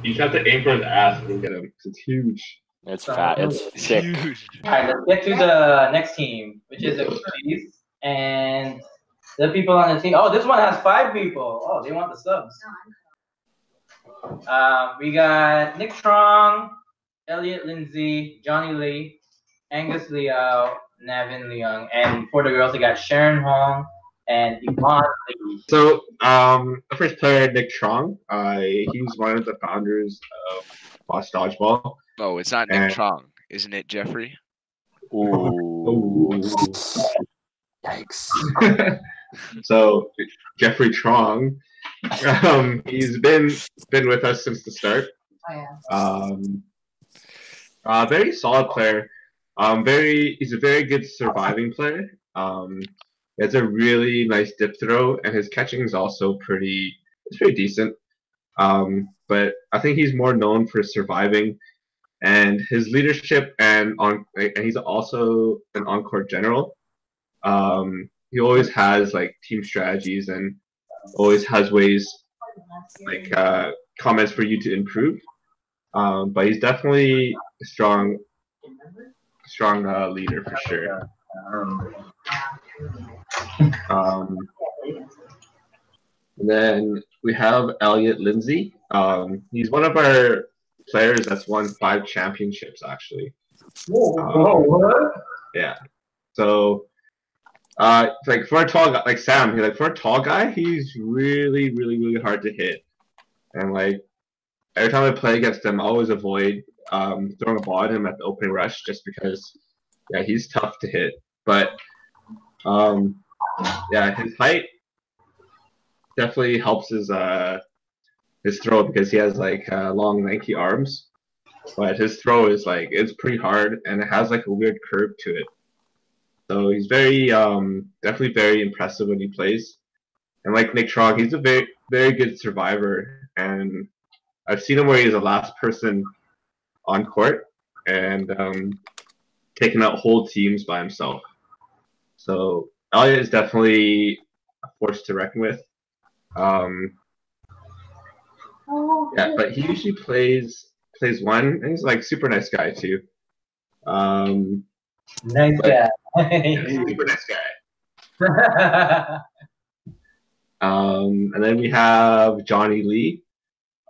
You just have to aim for his ass and get him. It's huge. It's fat. It's thick. All right, let's get to the next team, which is Achilles. And the people on the team. Oh, this one has 5 people. Oh, they want the subs. We got Nick Trong, Elliot Lindsay, Johnny Lee, Angus Liao, Navin Leung, and for the girls, they got Sharon Hong and Yvonne Lee. So, the first player, Nick Trong, he's one of the founders of Boss Dodgeball. Oh, it's not Nick Trong, isn't it, Jeffrey? Ooh. Yikes. So, Jeffrey Trong, he's been with us since the start. Very solid player. He's a very good surviving player. He has a really nice dip throw, and his catching is also pretty decent. But I think he's more known for surviving, and his leadership and he's also an on-court general. He always has like team strategies and always has ways like comments for you to improve. But he's definitely a strong leader for sure. And then we have Elliot Lindsay. He's one of our players that's won 5 championships actually. What? Yeah. So like for a tall guy, like Sam, for a tall guy, he's really, really, really hard to hit. And like every time I play against him, I always avoid throwing a ball at him at the opening rush just because he's tough to hit. But his height definitely helps his throw because he has like long, lanky arms. But his throw is like it's pretty hard and it has like a weird curve to it. So he's very definitely very impressive when he plays. And like Nick Trog, he's a very good survivor, and I've seen him where he's the last person on court and taking out whole teams by himself. So Elliot is definitely a force to reckon with. Yeah, but he usually plays one, and he's like super nice guy too. Nice guy. Yeah, super nice guy. And then we have Johnny Lee.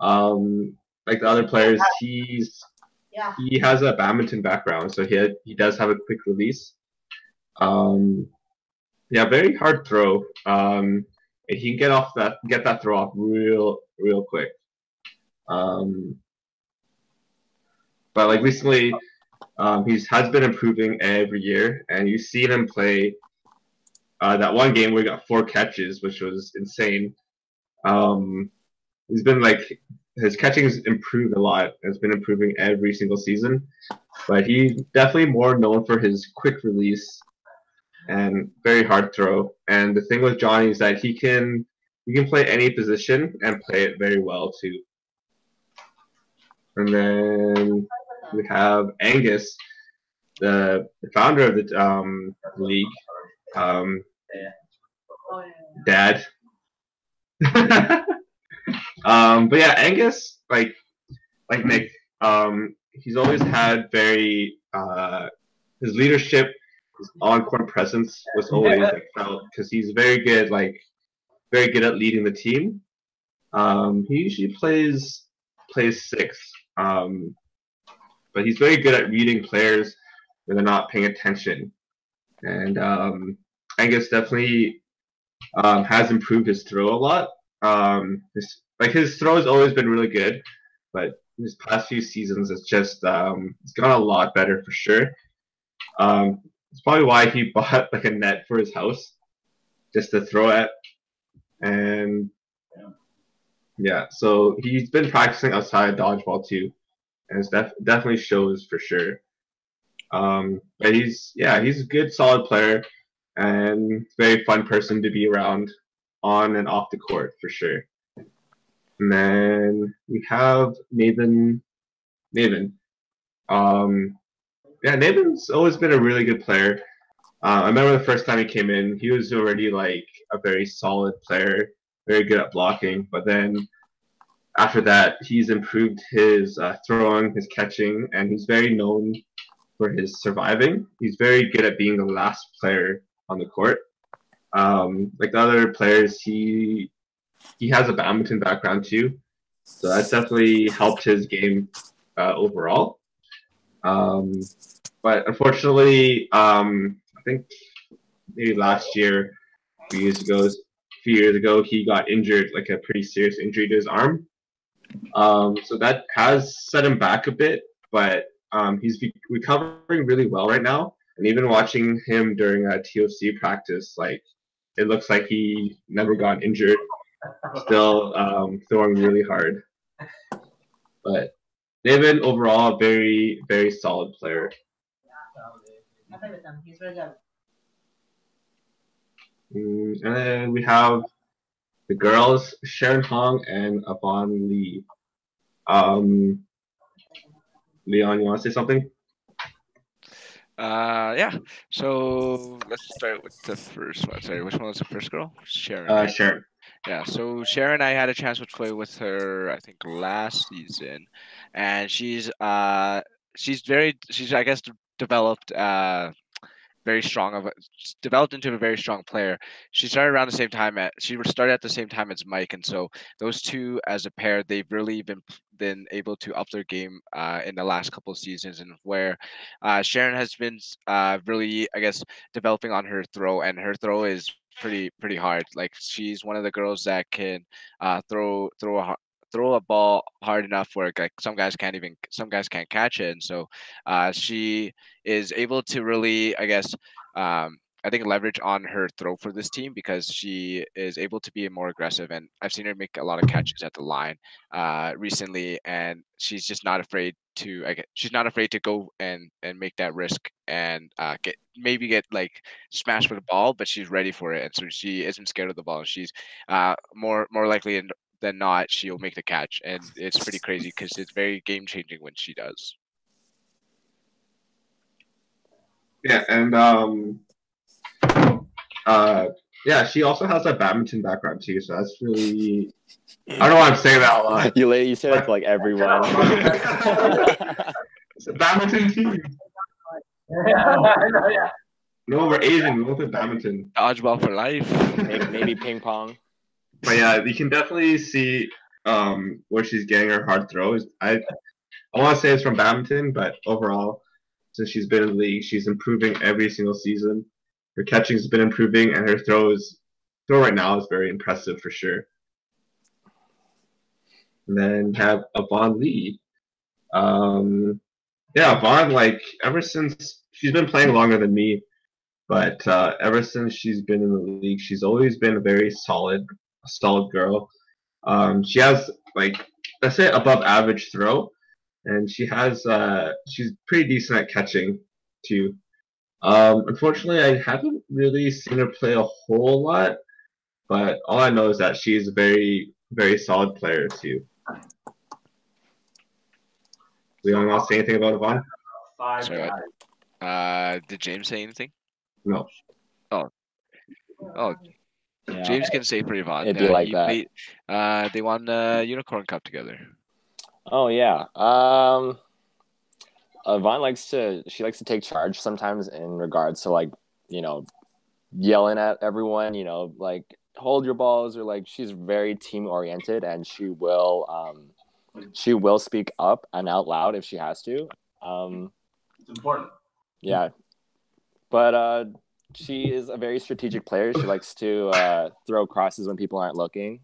Like the other players, he has a badminton background, so he does have a quick release. Yeah, very hard throw. And he can get that throw off real quick. But like recently, has been improving every year, and you've seen him play. That one game where he got 4 catches, which was insane. He's been like his catching's improved a lot. It's been improving every single season, but he's definitely more known for his quick release and very hard throw. And the thing with Johnny is that he can play any position and play it very well too. And then we have Angus, the founder of the league. Dad. But yeah, Angus, like Nick, he's always had very his leadership, his on-court presence was always like, felt, because he's very good at leading the team. He usually plays 6, but he's very good at reading players when they're not paying attention. And Angus definitely has improved his throw a lot. His throw has always been really good, but his past few seasons it's just it's gone a lot better for sure. It's probably why he bought like a net for his house just to throw at. And yeah, so he's been practicing outside dodgeball too, and it's definitely shows for sure. But he's a good solid player and very fun person to be around on and off the court for sure. And then we have Nathan. Nathan's always been a really good player. I remember the first time he came in, he was already like a very solid player, very good at blocking. But then after that, he's improved his throwing, his catching, and he's very known for his surviving. He's very good at being the last player on the court. Like the other players, he has a badminton background too, so that's definitely helped his game overall. But unfortunately, I think maybe last year, a few years ago, he got injured, like a pretty serious injury to his arm. So that has set him back a bit, but he's recovering really well right now. And even watching him during a TOC practice, like it looks like he never got injured. Still throwing really hard. But David overall a very, very solid player. I play with him. He's really good. And then we have the girls, Sharon Hong and Avon Lee. Leon, you want to say something? Yeah. So let's start with the first one. Sorry, which one was the first girl? Sharon. Sharon. Yeah. So Sharon, I had a chance to play with her, I think last season, and she's I guess developed developed into a very strong player. She started around the same time she started at the same time as Mike, and so those two as a pair, they've really been able to up their game in the last couple of seasons, and where Sharon has been really, I guess, developing on her throw, and her throw is pretty hard. Like she's one of the girls that can throw a ball hard enough where like some guys can't catch it, and so she is able to really, I guess, I think leverage on her throw for this team because she is able to be more aggressive, and I've seen her make a lot of catches at the line recently, and she's just not afraid to. She's not afraid to go and make that risk and get like smashed with the ball, but she's ready for it, and so she isn't scared of the ball. She's more likely than not she'll make the catch, and it's pretty crazy because it's very game changing when she does. Yeah, and yeah, she also has a badminton background too, so that's really. I don't know why I'm saying that a lot. You say that to like everyone. It's a badminton team. No, we're Asian. We don't play badminton. Dodgeball for life. Maybe ping pong. But yeah, you can definitely see where she's getting her hard throws. I want to say it's from badminton, but overall, since she's been in the league, she's improving every single season. Her catching has been improving, and her throw right now is very impressive for sure. And then have Yvonne Lee. Yeah, Yvonne, like ever since she's been playing longer than me, but ever since she's been in the league, she's always been a very solid girl. She has like, let's say, above average throw, and she's pretty decent at catching too. Unfortunately, I haven't really seen her play a whole lot, but all I know is that she's a very, very solid player too. We don't want to say anything about Yvonne? Sorry, did James say anything? No. Oh, Yeah. James can say for Yvonne. It'd be like that. They won the Unicorn Cup together. Oh yeah. Yvonne likes to take charge sometimes in regards to like, yelling at everyone, like hold your balls, or like she's very team oriented, and she will speak up and out loud if she has to. It's important. Yeah. But she is a very strategic player. She likes to throw crosses when people aren't looking.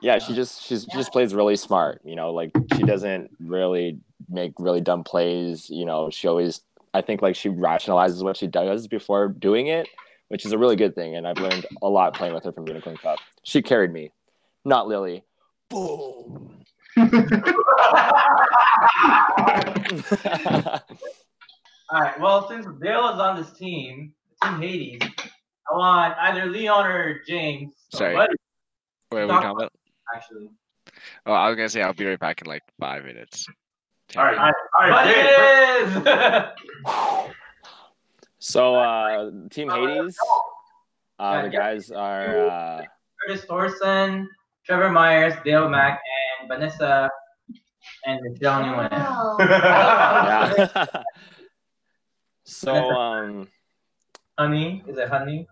Yeah, she just plays really smart. Like she doesn't really make really dumb plays. She always, I think, like she rationalizes what she does before doing it, which is a really good thing. And I've learned a lot playing with her from Unicorn Cup. She carried me, not Lily. Boom. All right. Well, since Dale is on this team, Team Hades, I want either Leon or James. Sorry. Buddy, What are we talking about? actually. Oh, I was gonna say I'll be right back in like 5 minutes. All right. So, Team Hades, the guys are Curtis Thorson, Trevor Myers, Dale Mack, and Vanessa and Michelle Newman. yeah. So, Honey, is it Honey?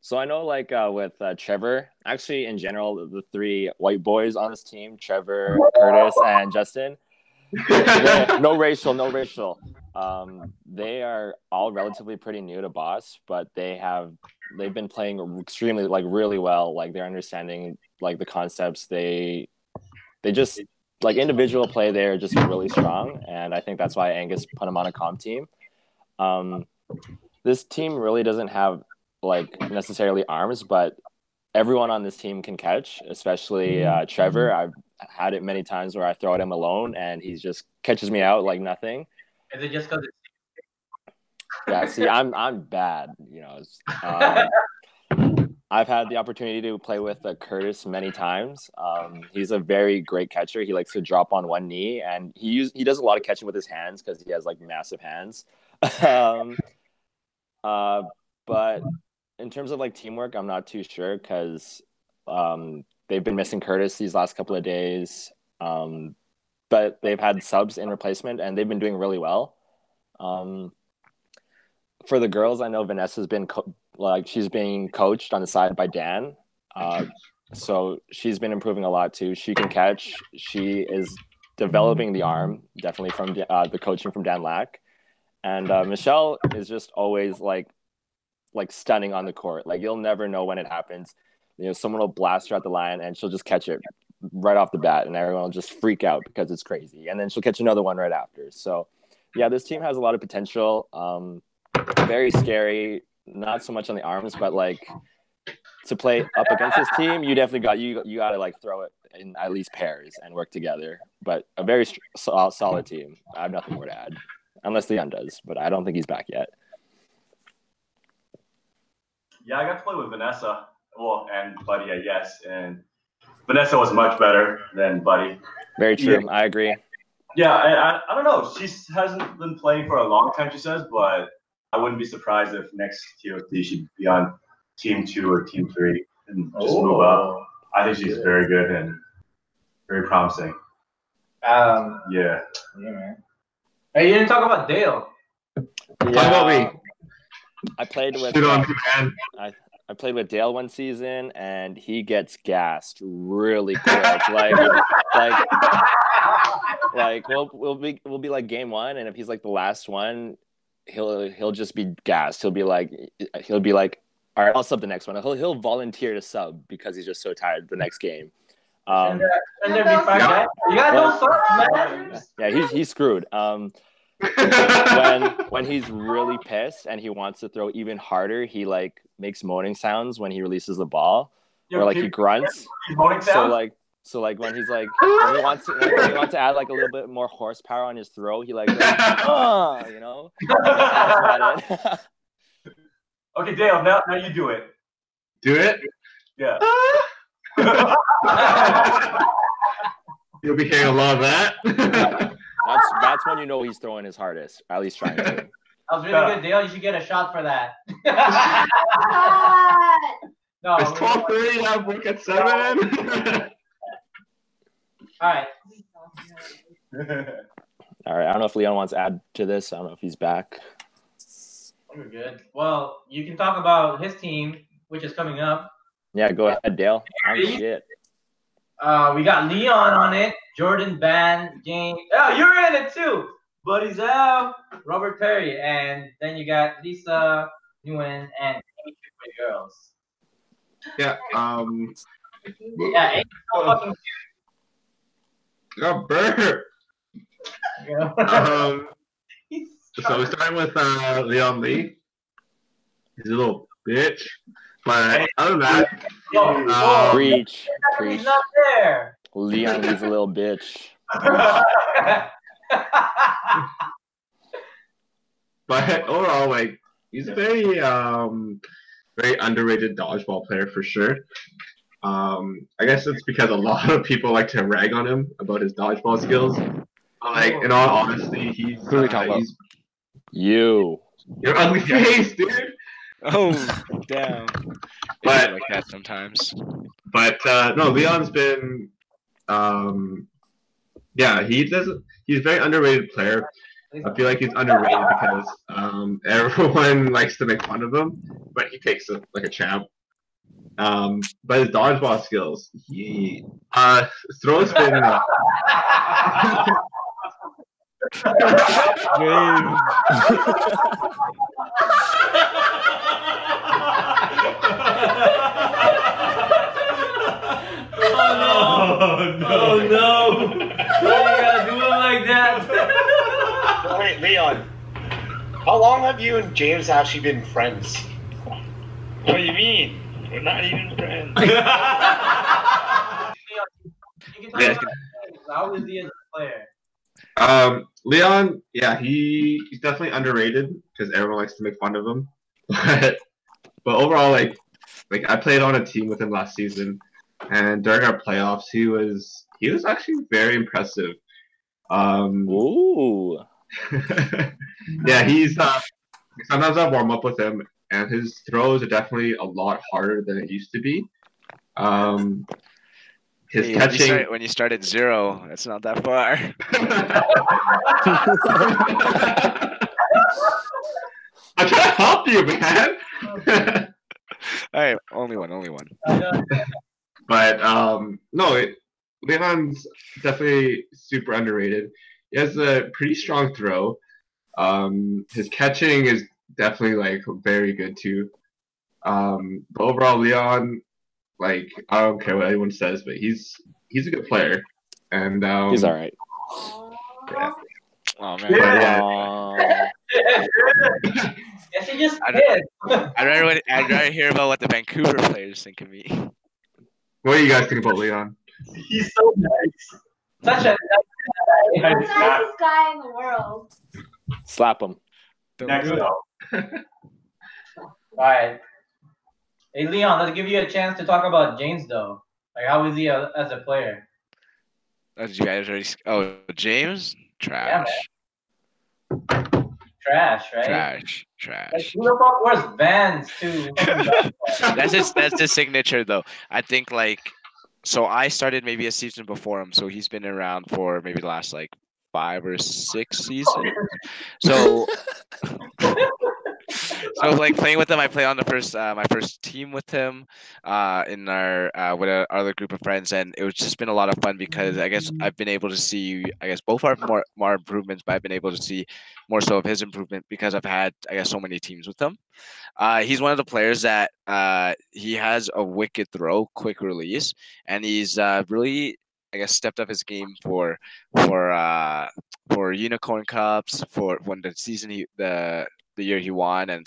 So I know, like, with Trevor, actually, in general, the three white boys on this team, Trevor, Curtis, and Justin, no racial. They are all relatively pretty new to Boss, but they've been playing extremely, like, really well. Like, they're understanding, like, the concepts. They just, like, individual play, they're just really strong, and I think that's why Angus put them on a comp team. This team really doesn't have, like, necessarily arms, but everyone on this team can catch, especially Trevor. I've had it many times where I throw at him alone and he just catches me out like nothing. Is it just because Yeah, see, I'm bad, I've had the opportunity to play with Curtis many times. He's a very great catcher. He likes to drop on one knee, and he does a lot of catching with his hands because he has, like, massive hands. But in terms of, like, teamwork, I'm not too sure because they've been missing Curtis these last couple of days. But they've had subs in replacement, and they've been doing really well. For the girls, I know Vanessa's been she's being coached on the side by Dan. So she's been improving a lot too. She can catch. She is developing the arm, definitely from the coaching from Dan Lack. And Michelle is just always like stunning on the court. Like, you'll never know when it happens. Someone will blast her at the line and she'll just catch it right off the bat, and everyone will just freak out because it's crazy. And then she'll catch another one right after. So yeah, this team has a lot of potential. very scary. Not so much on the arms, but like to play up against this team, you definitely got to like throw it in at least pairs and work together. But a very solid team. I have nothing more to add, unless Leon does, but I don't think he's back yet. Yeah, I got to play with Vanessa, well, and Buddy, I guess, and Vanessa was much better than Buddy. Very true. Yeah. I agree. Yeah, I don't know. She hasn't been playing for a long time, she says, but I wouldn't be surprised if next TOT she'd be on Team 2 or Team 3 and just move up. I think she's very good and very promising. Yeah. Yeah, Man. Hey, you didn't talk about Dale. Yeah, Talk about me. I played with. Shoot on me, man. I played with Dale one season, and he gets gassed really quick. like we'll be like game 1, and if he's like the last one, he'll just be gassed. He'll be like, all right, I'll sub the next one. He'll volunteer to sub because he's just so tired the next game. And there be 5 guys. You got no subs, man. Yeah, he's screwed. When he's really pissed and he wants to throw even harder, he like makes moaning sounds when he releases the ball, or like he grunts. So like when he's like when he wants to add like a little bit more horsepower on his throw, he like you know. That's about it. Okay, Dale, now you do it. Do it? Yeah. You'll be hearing a lot of that. That's when you know he's throwing his hardest, at least trying to. That was really good, Dale. You should get a shot for that. No, it's 12:30. I have work at 7. All right. All right. I don't know if Leon wants to add to this. I don't know if he's back. We're good. Well, you can talk about his team, which is coming up. Yeah, go ahead, Dale. Oh, shit. We got Leon on it, Jordan, Van, James. Oh, you're in it too. Buddy Zhao, Robert Perry, and then you got Lisa, Nguyen, and Amy for the girls. Yeah. Yeah, Amy's so fucking Got burnt. cute. So we're starting with Leon Lee. He's a little bitch. But other than that, Preach. He's not there. Leon is a little bitch. but overall, like he's a very underrated dodgeball player for sure. I guess it's because a lot of people like to rag on him about his dodgeball skills. Like in all honesty, he's Who are we talking about? You. Your ugly face, dude. Oh, damn. But like that sometimes. But no, Leon's been yeah, he's a very underrated player. I feel like he's underrated because everyone likes to make fun of him, but he takes it like a champ. But his dodgeball skills, he throws been Oh no! Why you gotta do him like that? Wait, Leon. How long have you and James actually been friends? What do you mean? We're not even friends. How is he as a player? Leon, yeah, he's definitely underrated because everyone likes to make fun of him. But overall, like I played on a team with him last season, and during our playoffs, he was actually very impressive. Ooh. Yeah, he's sometimes I warm up with him, and his throws are definitely a lot harder than it used to be. His catching when you start at 0, it's not that far. I'm trying to help you, man. All right, only one. But no, Leon's definitely super underrated. He has a pretty strong throw. His catching is definitely like very good too. But overall, Leon, like I don't care what anyone says, but he's a good player, and he's all right. Yeah. Oh man. Yeah. Yes, he just did. I'd rather hear about what the Vancouver players think of me. What do you guys think about Leon? He's so nice. Such a The nicest guy in the world. Slap him. Next up. Alright. Hey Leon, let's give you a chance to talk about James though. Like how is he as a player? Oh, did you guys already? Oh, James, trash. Trash, right? Trash. Like, who the fuck wears Vans too? That's his signature though. I think like, so I started maybe a season before him, so he's been around for maybe the last like 5 or 6 seasons. So like playing with him, I play on the first my first team with him in our with our other group of friends, and it was just been a lot of fun because I guess I've been able to see both our more improvements, but I've been able to see more so of his improvement because I've had so many teams with him. He's one of the players that he has a wicked throw, quick release, and he's really stepped up his game for Unicorn Cups, for when the season the year he won, and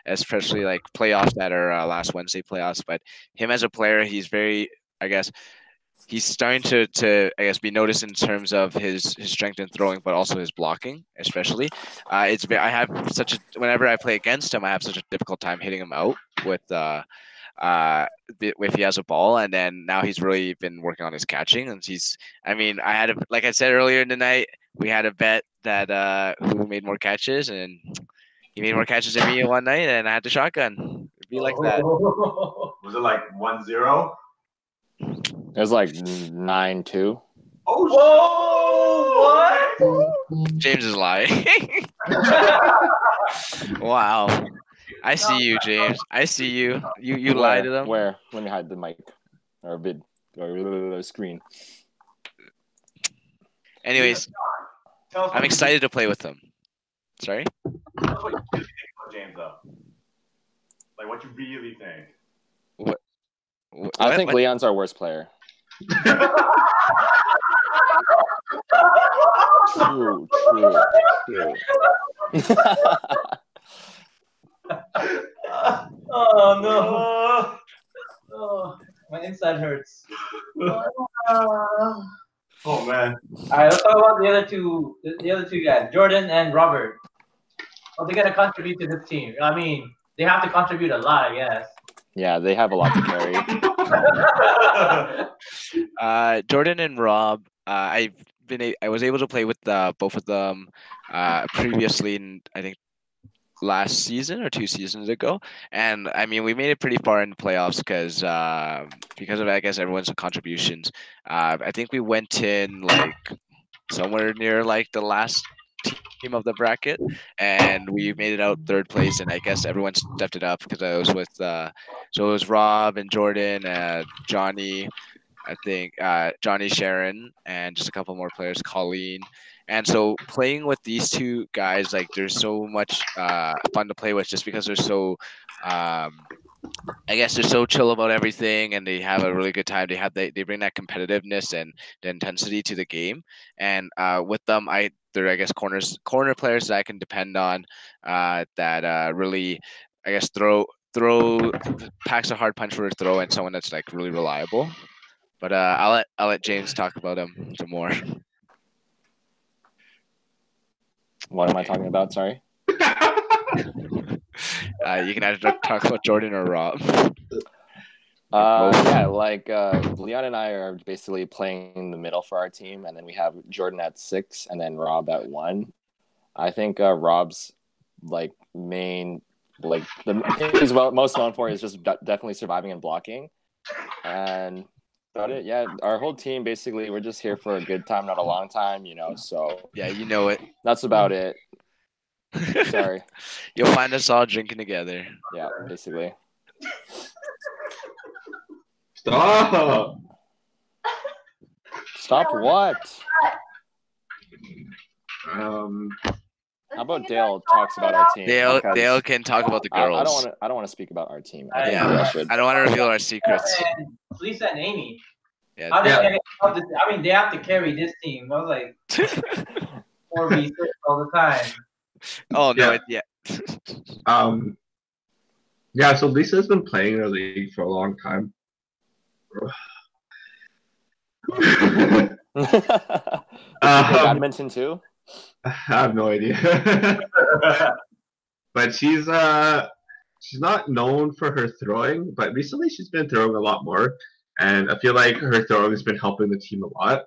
especially like playoffs that are last Wednesday playoffs. But him as a player, he's very, he's starting to be noticed in terms of his strength in throwing, but also his blocking, especially. Whenever I play against him, I have such a difficult time hitting him out with if he has a ball, and then now he's really been working on his catching, and like I said earlier in the night, we had a bet that who made more catches, and he made more catches than me one night, and I had the shotgun. It'd be like that. Was it like 1-0? It was like 9-2. Oh, what? James is lying. Wow. I see you, James. I see you. You lied to them. Where? Let me hide the mic or vid or screen. Anyways, I'm excited to play with them. Sorry? Tell us what you really think about James, though. Like, what you really think. What I think Leon's our worst player. True. Oh no! Oh, my inside hurts. Oh man! All right, let's talk about the other two guys, Jordan and Robert. Well, they're gonna contribute to this team. I mean, they have to contribute a lot, I guess. Yeah, they have a lot to carry. Jordan and Rob, I was able to play with both of them previously, in I think last season or 2 seasons ago, and I mean we made it pretty far in the playoffs because of everyone's contributions. I think we went in like somewhere near like the last team of the bracket, and we made it out 3rd place, and I guess everyone stepped it up because I was with so it was Rob and Jordan, Johnny, I think Johnny, Sharon, and just a couple more players, Colleen. And so playing with these 2 guys, like there's so much fun to play with just because they're so they're so chill about everything, and they have a really good time. They bring that competitiveness and the intensity to the game. And with them, they're corner players that I can depend on, that really throw packs a hard punch for a throw, and someone that's like really reliable. But I'll let James talk about him some more. What am I talking about? Sorry. You can either talk about Jordan or Rob. Leon and I are basically playing in the middle for our team, and then we have Jordan at 6 and then Rob at 1. I think Rob's main he's most known for is just definitely surviving and blocking, and about it. Yeah, our whole team basically we're just here for a good time, not a long time, so yeah, you know it. That's about it. Sorry. You'll find us all drinking together. Yeah, basically. Stop what? How about Dale talks about our team? Dale can talk about the girls. I don't want to speak about our team. I don't want to reveal our secrets. Lisa and Amy. Yeah. I mean, they have to carry this team. I was like 4v6 all the time. Oh no, Yeah. yeah. Yeah, so Lisa's been playing in the league for a long time. Does she play badminton too? I have no idea. But she's not known for her throwing, but recently she's been throwing a lot more, and I feel like her throwing has been helping the team a lot.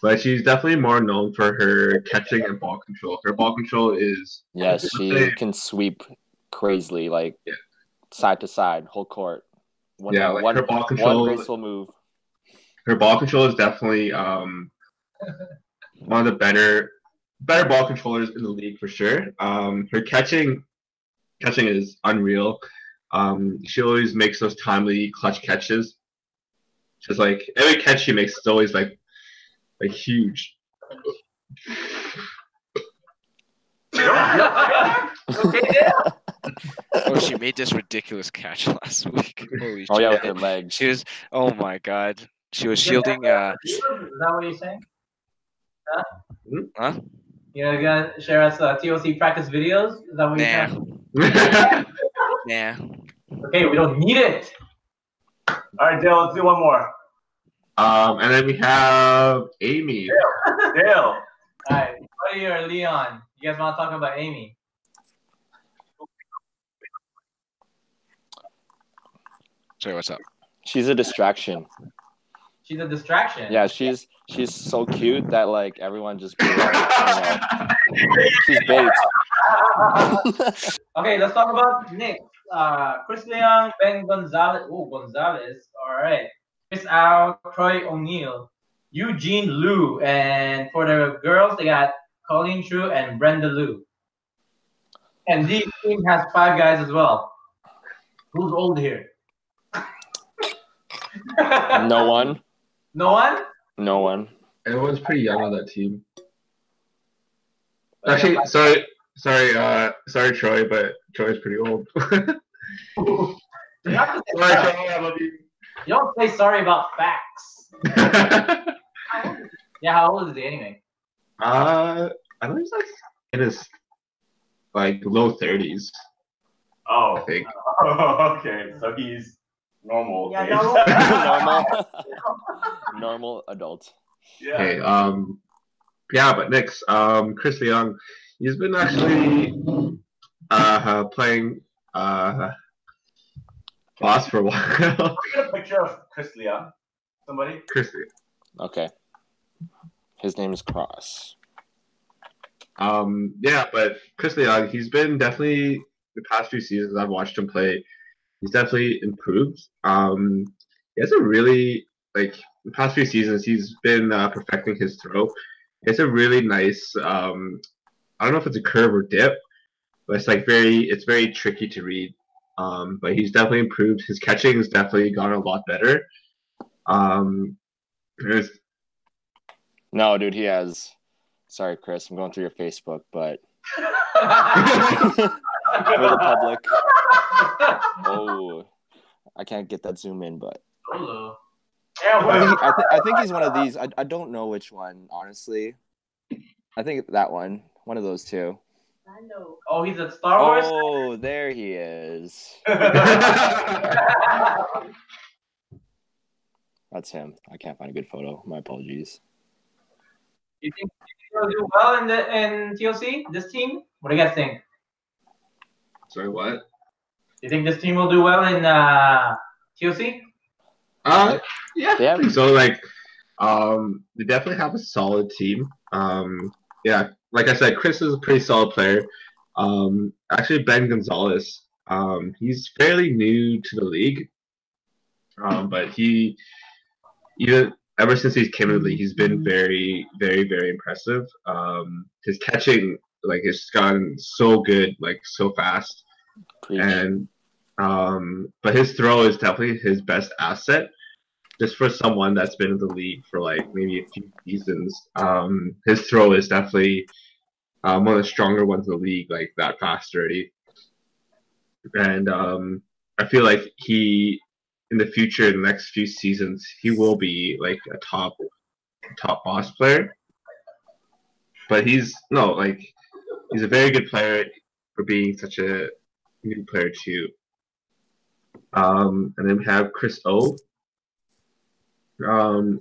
But she's definitely more known for her catching and ball control. Her ball control is Yes, she can sweep crazily, like side to side, whole court. One her ball control. One graceful move. Her ball control is definitely one of the better ball controllers in the league for sure. Her catching is unreal. She always makes those timely clutch catches. Just like every catch she makes is always like huge. Oh, she made this ridiculous catch last week. Holy Oh yeah, with shit. her legs. She was. Oh my god. She was shielding. Is that what you're saying? Huh? You're gonna share us TOC practice videos? Is that what you're saying? Nah. Okay, we don't need it. All right, Dale, let's do one more. And then we have Amy. Dale. Alright, Buddy or Leon, you guys want to talk about Amy? Sorry, what's up? She's a distraction. She's a distraction. Yeah, she's so cute that like everyone just she's bait. Okay, let's talk about Nick. Chris Leon, Ben Gonzalez. Oh, Gonzalez. All right. Chris Al, Troy O'Neill, Eugene Liu, and for the girls, they got Colleen True and Brenda Liu. And this team has 5 guys as well. Who's old here? No one. No one? No one. Everyone's pretty young on that team. Actually, sorry, Troy, but Troy's pretty old. You don't say sorry about facts. Yeah, how old is he anyway? I know he's like in his low 30s. Oh, I think. Okay, so he's normal. Yeah, Normal adult. Yeah. Okay, yeah, but next, Chris Leong, he's been actually playing boss for a while. Get a picture of Chris Leon. Somebody? Chris Leong. Okay. His name is Cross. Yeah, but Chris Leong, he's been definitely the past few seasons I've watched him play. He's definitely improved. He has a really the past few seasons he's been perfecting his throw. It's a really nice. I don't know if it's a curve or dip, but it's very tricky to read. But he's definitely improved. His catching has definitely gotten a lot better. No, dude, he has. Sorry, Chris, I'm going through your Facebook, but for the public. Oh, I can't get that zoom in, but I think he's one of these. I don't know which one, honestly. I think that one of those two. I know. Oh, he's at Star Wars? Oh, there he is. That's him. I can't find a good photo. My apologies. You think he'll do well in TOC? This team? What do you guys think? Sorry, what? You think this team will do well in TOC? Yeah, I think so. They definitely have a solid team. Yeah, like I said, Chris is a pretty solid player. Actually, Ben Gonzalez, he's fairly new to the league, but ever since he came into the league, he's been very, very, very impressive. His catching, it's gotten so good, so fast. Preach. And but his throw is definitely his best asset. Just for someone that's been in the league for maybe a few seasons, his throw is definitely one of the stronger ones in the league, that fast already. And I feel like he, in the future, in the next few seasons, he will be a top boss player. But he's a very good player for being such a new player too. And then we have Chris O.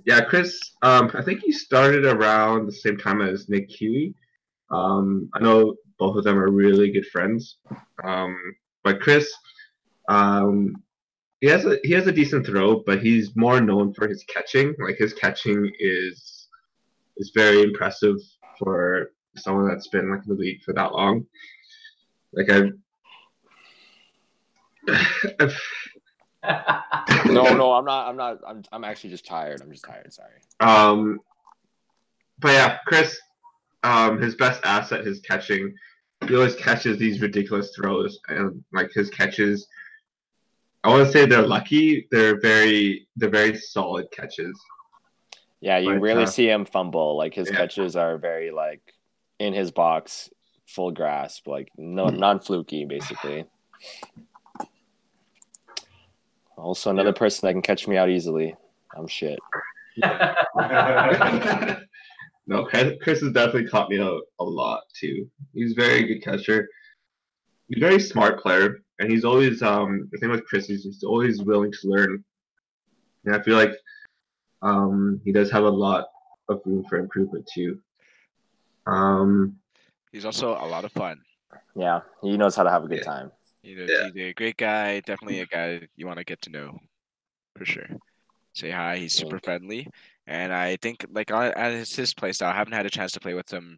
Yeah, Chris. I think he started around the same time as Nick Huey. I know both of them are really good friends. But Chris, he has a decent throw, but he's more known for his catching. Like his catching is very impressive for someone that's been like in the league for that long. Like I've No, I'm not. I'm actually just tired. I'm just tired. Sorry. But yeah, Chris, his best asset, his catching. He always catches these ridiculous throws, and like his catches, I want to say they're lucky. They're very solid catches. Yeah, you But, rarely see him fumble. Like his yeah. catches are very like in his box, full grasp, like non-fluky, basically. Also, another person that can catch me out easily. I'm shit. No, Chris has definitely caught me out a lot too. He's a very good catcher. He's a very smart player, and he's always the thing with Chris is he's always willing to learn. And I feel like he does have a lot of room for improvement too. He's also a lot of fun. Yeah, he knows how to have a good time. He's a great guy. Definitely a guy you want to get to know, for sure. Say hi. He's super friendly, and I think like as his play style, I haven't had a chance to play with him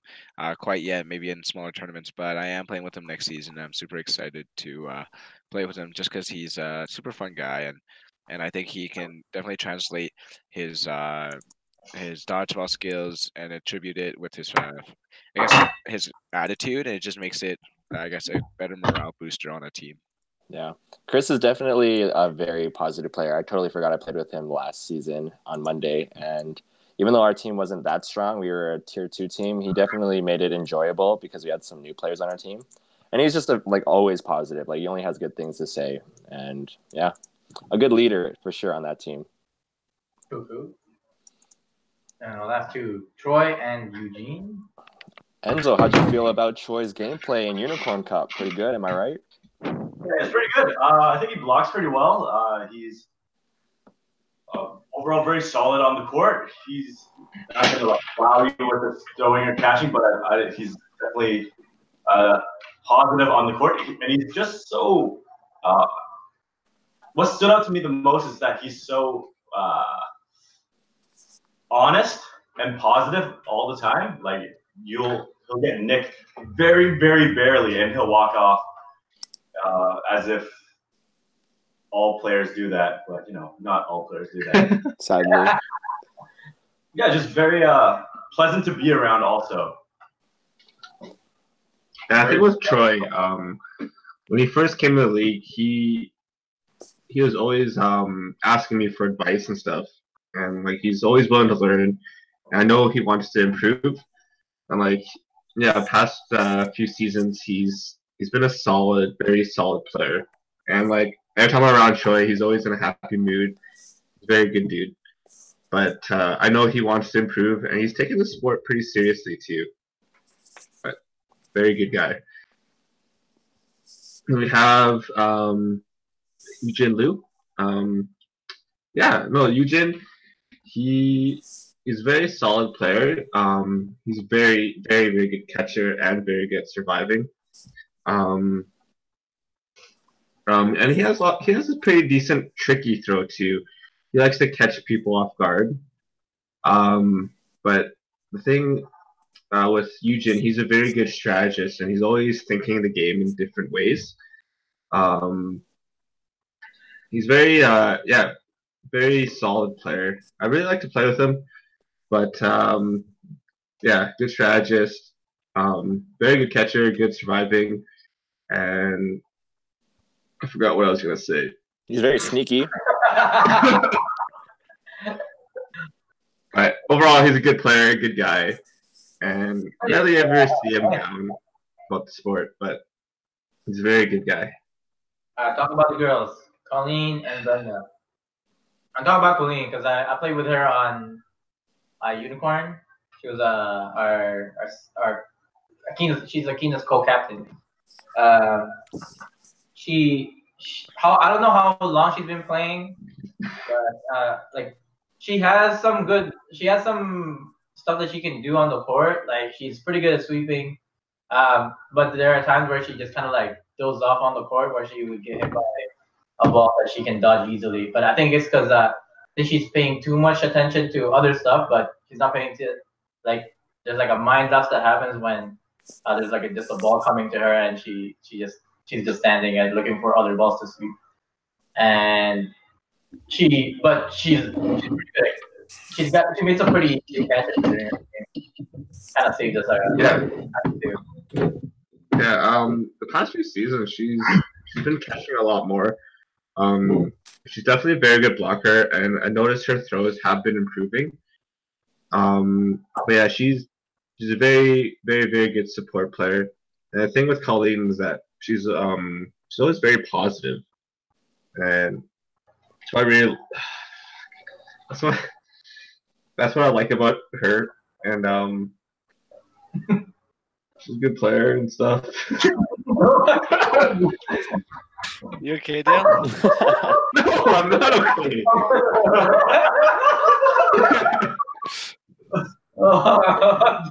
quite yet. Maybe in smaller tournaments, but I am playing with him next season. I'm super excited to play with him just because he's a super fun guy, and I think he can definitely translate his dodgeball skills and attribute it with his I guess his attitude, and it just makes it I guess a better morale booster on a team. Yeah, Chris is definitely a very positive player. I totally forgot I played with him last season on Monday, and even though our team wasn't that strong, we were a tier 2 team. He definitely made it enjoyable because we had some new players on our team, and he's just like always positive. Like he only has good things to say, and yeah, a good leader for sure on that team. Cool. And the last two, Troy and Eugene. Enzo, how'd you feel about Troy's gameplay in Unicorn Cup? Pretty good, am I right? Yeah, it's pretty good. I think he blocks pretty well. He's overall very solid on the court. He's not going to wow you with his throwing or catching, but he's definitely positive on the court. And he's just so. What stood out to me the most is that he's so honest and positive all the time. Like he'll get nicked very, very barely, and he'll walk off. As if all players do that, but not all players do that. Sadly. Yeah, just very pleasant to be around also. And I think with Troy, when he first came to the league, he was always asking me for advice and stuff, and like he's always willing to learn. And I know he wants to improve, and like past few seasons he's been a very solid player. And like every time I'm around Troy, he's always in a happy mood. He's a very good dude. But I know he wants to improve, and he's taking the sport pretty seriously too. But very good guy. And we have Eugene Liu. Eugene, he is a very solid player. He's a very, very, very good catcher and very good at surviving. And he has a pretty decent tricky throw too. He likes to catch people off guard. But the thing with Eugene, he's a very good strategist, and he's always thinking the game in different ways. He's very very solid player. I really like to play with him, but good strategist, very good catcher, good surviving. And I forgot what I was going to say. He's very sneaky. But overall, he's a good player, good guy. And I rarely ever see him down about the sport, but he's a very good guy. Talk about the girls, Colleen and Brenda. I'm talking about Colleen because I played with her on Unicorn. She was our She's Akina's co-captain. I don't know how long she's been playing, but like she has some stuff that she can do on the court. Like she's pretty good at sweeping, but there are times where she just kind of like dozes off on the court where she would get hit by a ball that she can dodge easily. But I think it's because I think she's paying too much attention to other stuff, but she's not paying to like there's like a mind lapse that happens when there's like just a ball coming to her and she's just standing and looking for other balls to sweep. And she's pretty good. She made some pretty easy catches during her game. Kind of saved us. The past few seasons she's been catching a lot more. She's definitely a very good blocker, and I noticed her throws have been improving. But yeah, she's a very, very, very good support player. And the thing with Colleen is that she's always very positive, and so I really that's what I like about her. And she's a good player and stuff. You okay, Dale? No, I'm not okay.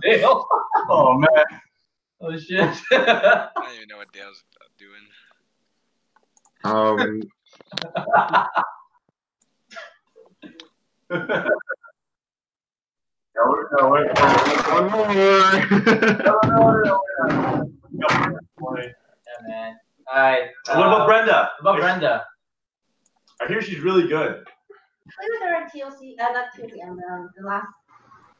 Dale. Oh man. Oh shit. I don't even know what Dale's doing. One more. Yeah, man. Alright. What about Brenda? What about Brenda? I hear she's really good. Played with her at TLC, not TLC, the last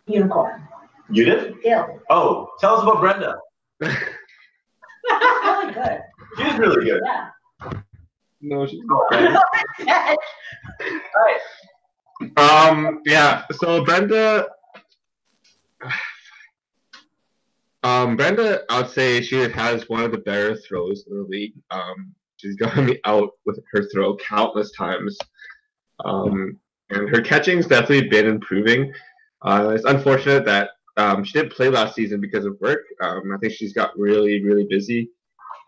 unicorn. You did? Yeah. Oh, tell us about Brenda. She's really good. She's really good. Yeah. No, she's not. Alright. Yeah. So Brenda, I would say she has one of the better throws in the league. She's gotten me out with her throw countless times. And her catching's definitely been improving. It's unfortunate that she didn't play last season because of work. I think she's got really, really busy.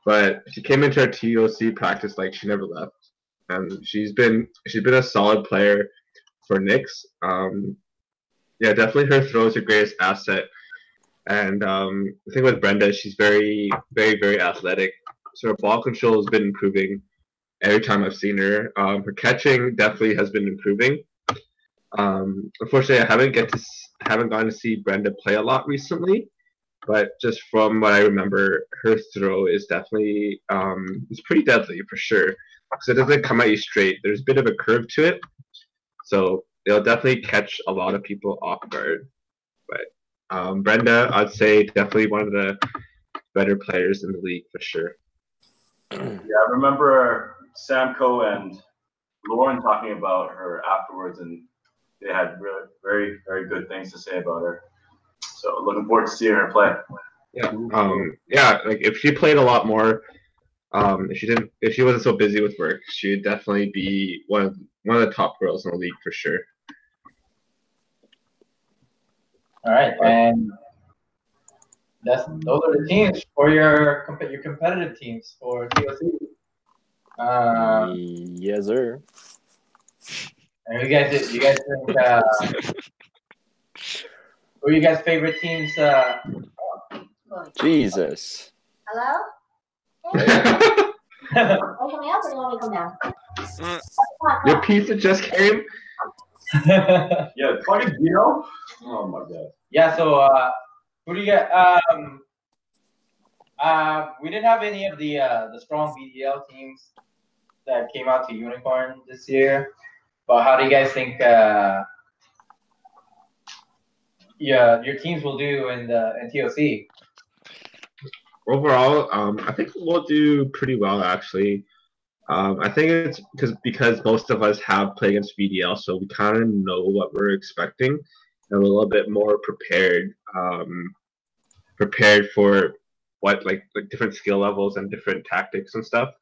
But she came into our TOC practice like she never left, and she's been a solid player for Knicks. Yeah, definitely her throw is her greatest asset. And the thing with Brenda, she's very, very, very athletic. So her ball control has been improving every time I've seen her. Her catching definitely has been improving. Unfortunately, I haven't gotten to see Brenda play a lot recently. But just from what I remember, her throw is definitely it's pretty deadly for sure. So it doesn't come at you straight. There's a bit of a curve to it, so it'll definitely catch a lot of people off guard. But Brenda, I'd say definitely one of the better players in the league for sure. Yeah, I remember Samko and Lauren talking about her afterwards, and they had really very, very good things to say about her. So looking forward to seeing her play. Yeah, like if she played a lot more, if she wasn't so busy with work, she'd definitely be one of the top girls in the league for sure. All right, and those are the teams for your competitive teams for TOC. Yes, sir. And you guys think who are you guys' favorite teams? Jesus. Hello? Are you coming up or do you want me to come down? Your pizza just came? Yeah, fucking Dino. Oh my god. Yeah, so who do you get? We didn't have any of the strong VDL teams that came out to Unicorn this year. But how do you guys think your teams will do in TOC? Overall, I think we'll do pretty well actually. I think it's because most of us have played against VDL, so we kind of know what we're expecting, and we're a little bit more prepared for what like different skill levels and different tactics and stuff.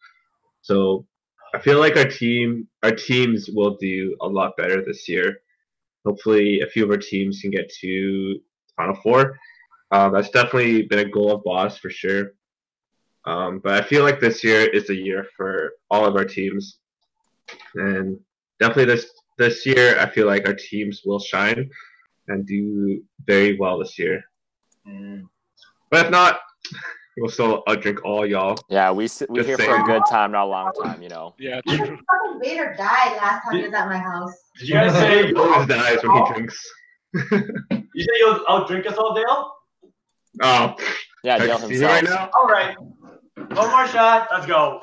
So I feel like our teams will do a lot better this year. Hopefully, a few of our teams can get to Final Four, That's definitely been a goal of Boss for sure. But I feel like this year is the year for all of our teams, and definitely this year I feel like our teams will shine and do very well this year. But if not, we'll still drink all y'all. Yeah, we here for a good time, not a long time, you know. Yeah, true. Fucking Vader died last time he was at my house. Did you guys say He always dies when he drinks. you say you'll outdrink us all, Dale? Oh, Yeah, can I Dale see you himself. right now? All right. One more shot. Let's go.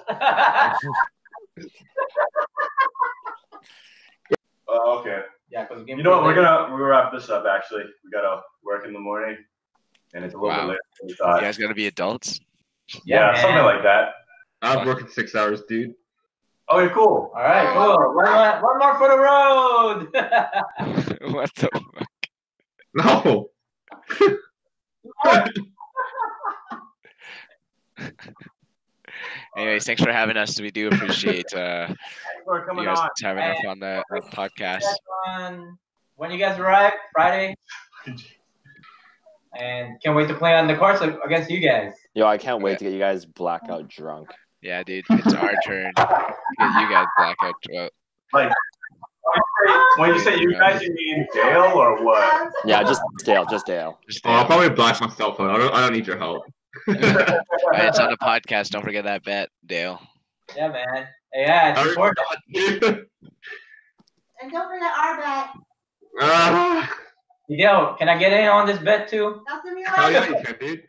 Okay. Yeah, because You know what? We're wrap this up. Actually, we gotta work in the morning, and it's a little bit later than we thought. You guys gotta be adults. Yeah, something like that. I'm working 6 hours, dude. Okay, cool. All right, cool. One more for the road. What the fuck? No. Anyways, thanks for having us. We do appreciate Thanks for you coming guys on. having us on the podcast. When you guys arrive, Friday. And can't wait to play on the course against you guys. Yo, I can't wait to get you guys blackout drunk. Yeah, dude, it's our turn. Get you guys blackout drunk. Like, when you say you guys, you mean Dale or what? Yeah, just Dale, just Dale. Oh, I'll probably black myself out. I don't need your help. It's on the podcast. Don't forget that bet, Dale. Yeah, man. Yeah, it's important. And don't forget our bet. Yo, can I get in on this bet too? That's gonna be Hell yeah, like you can, dude.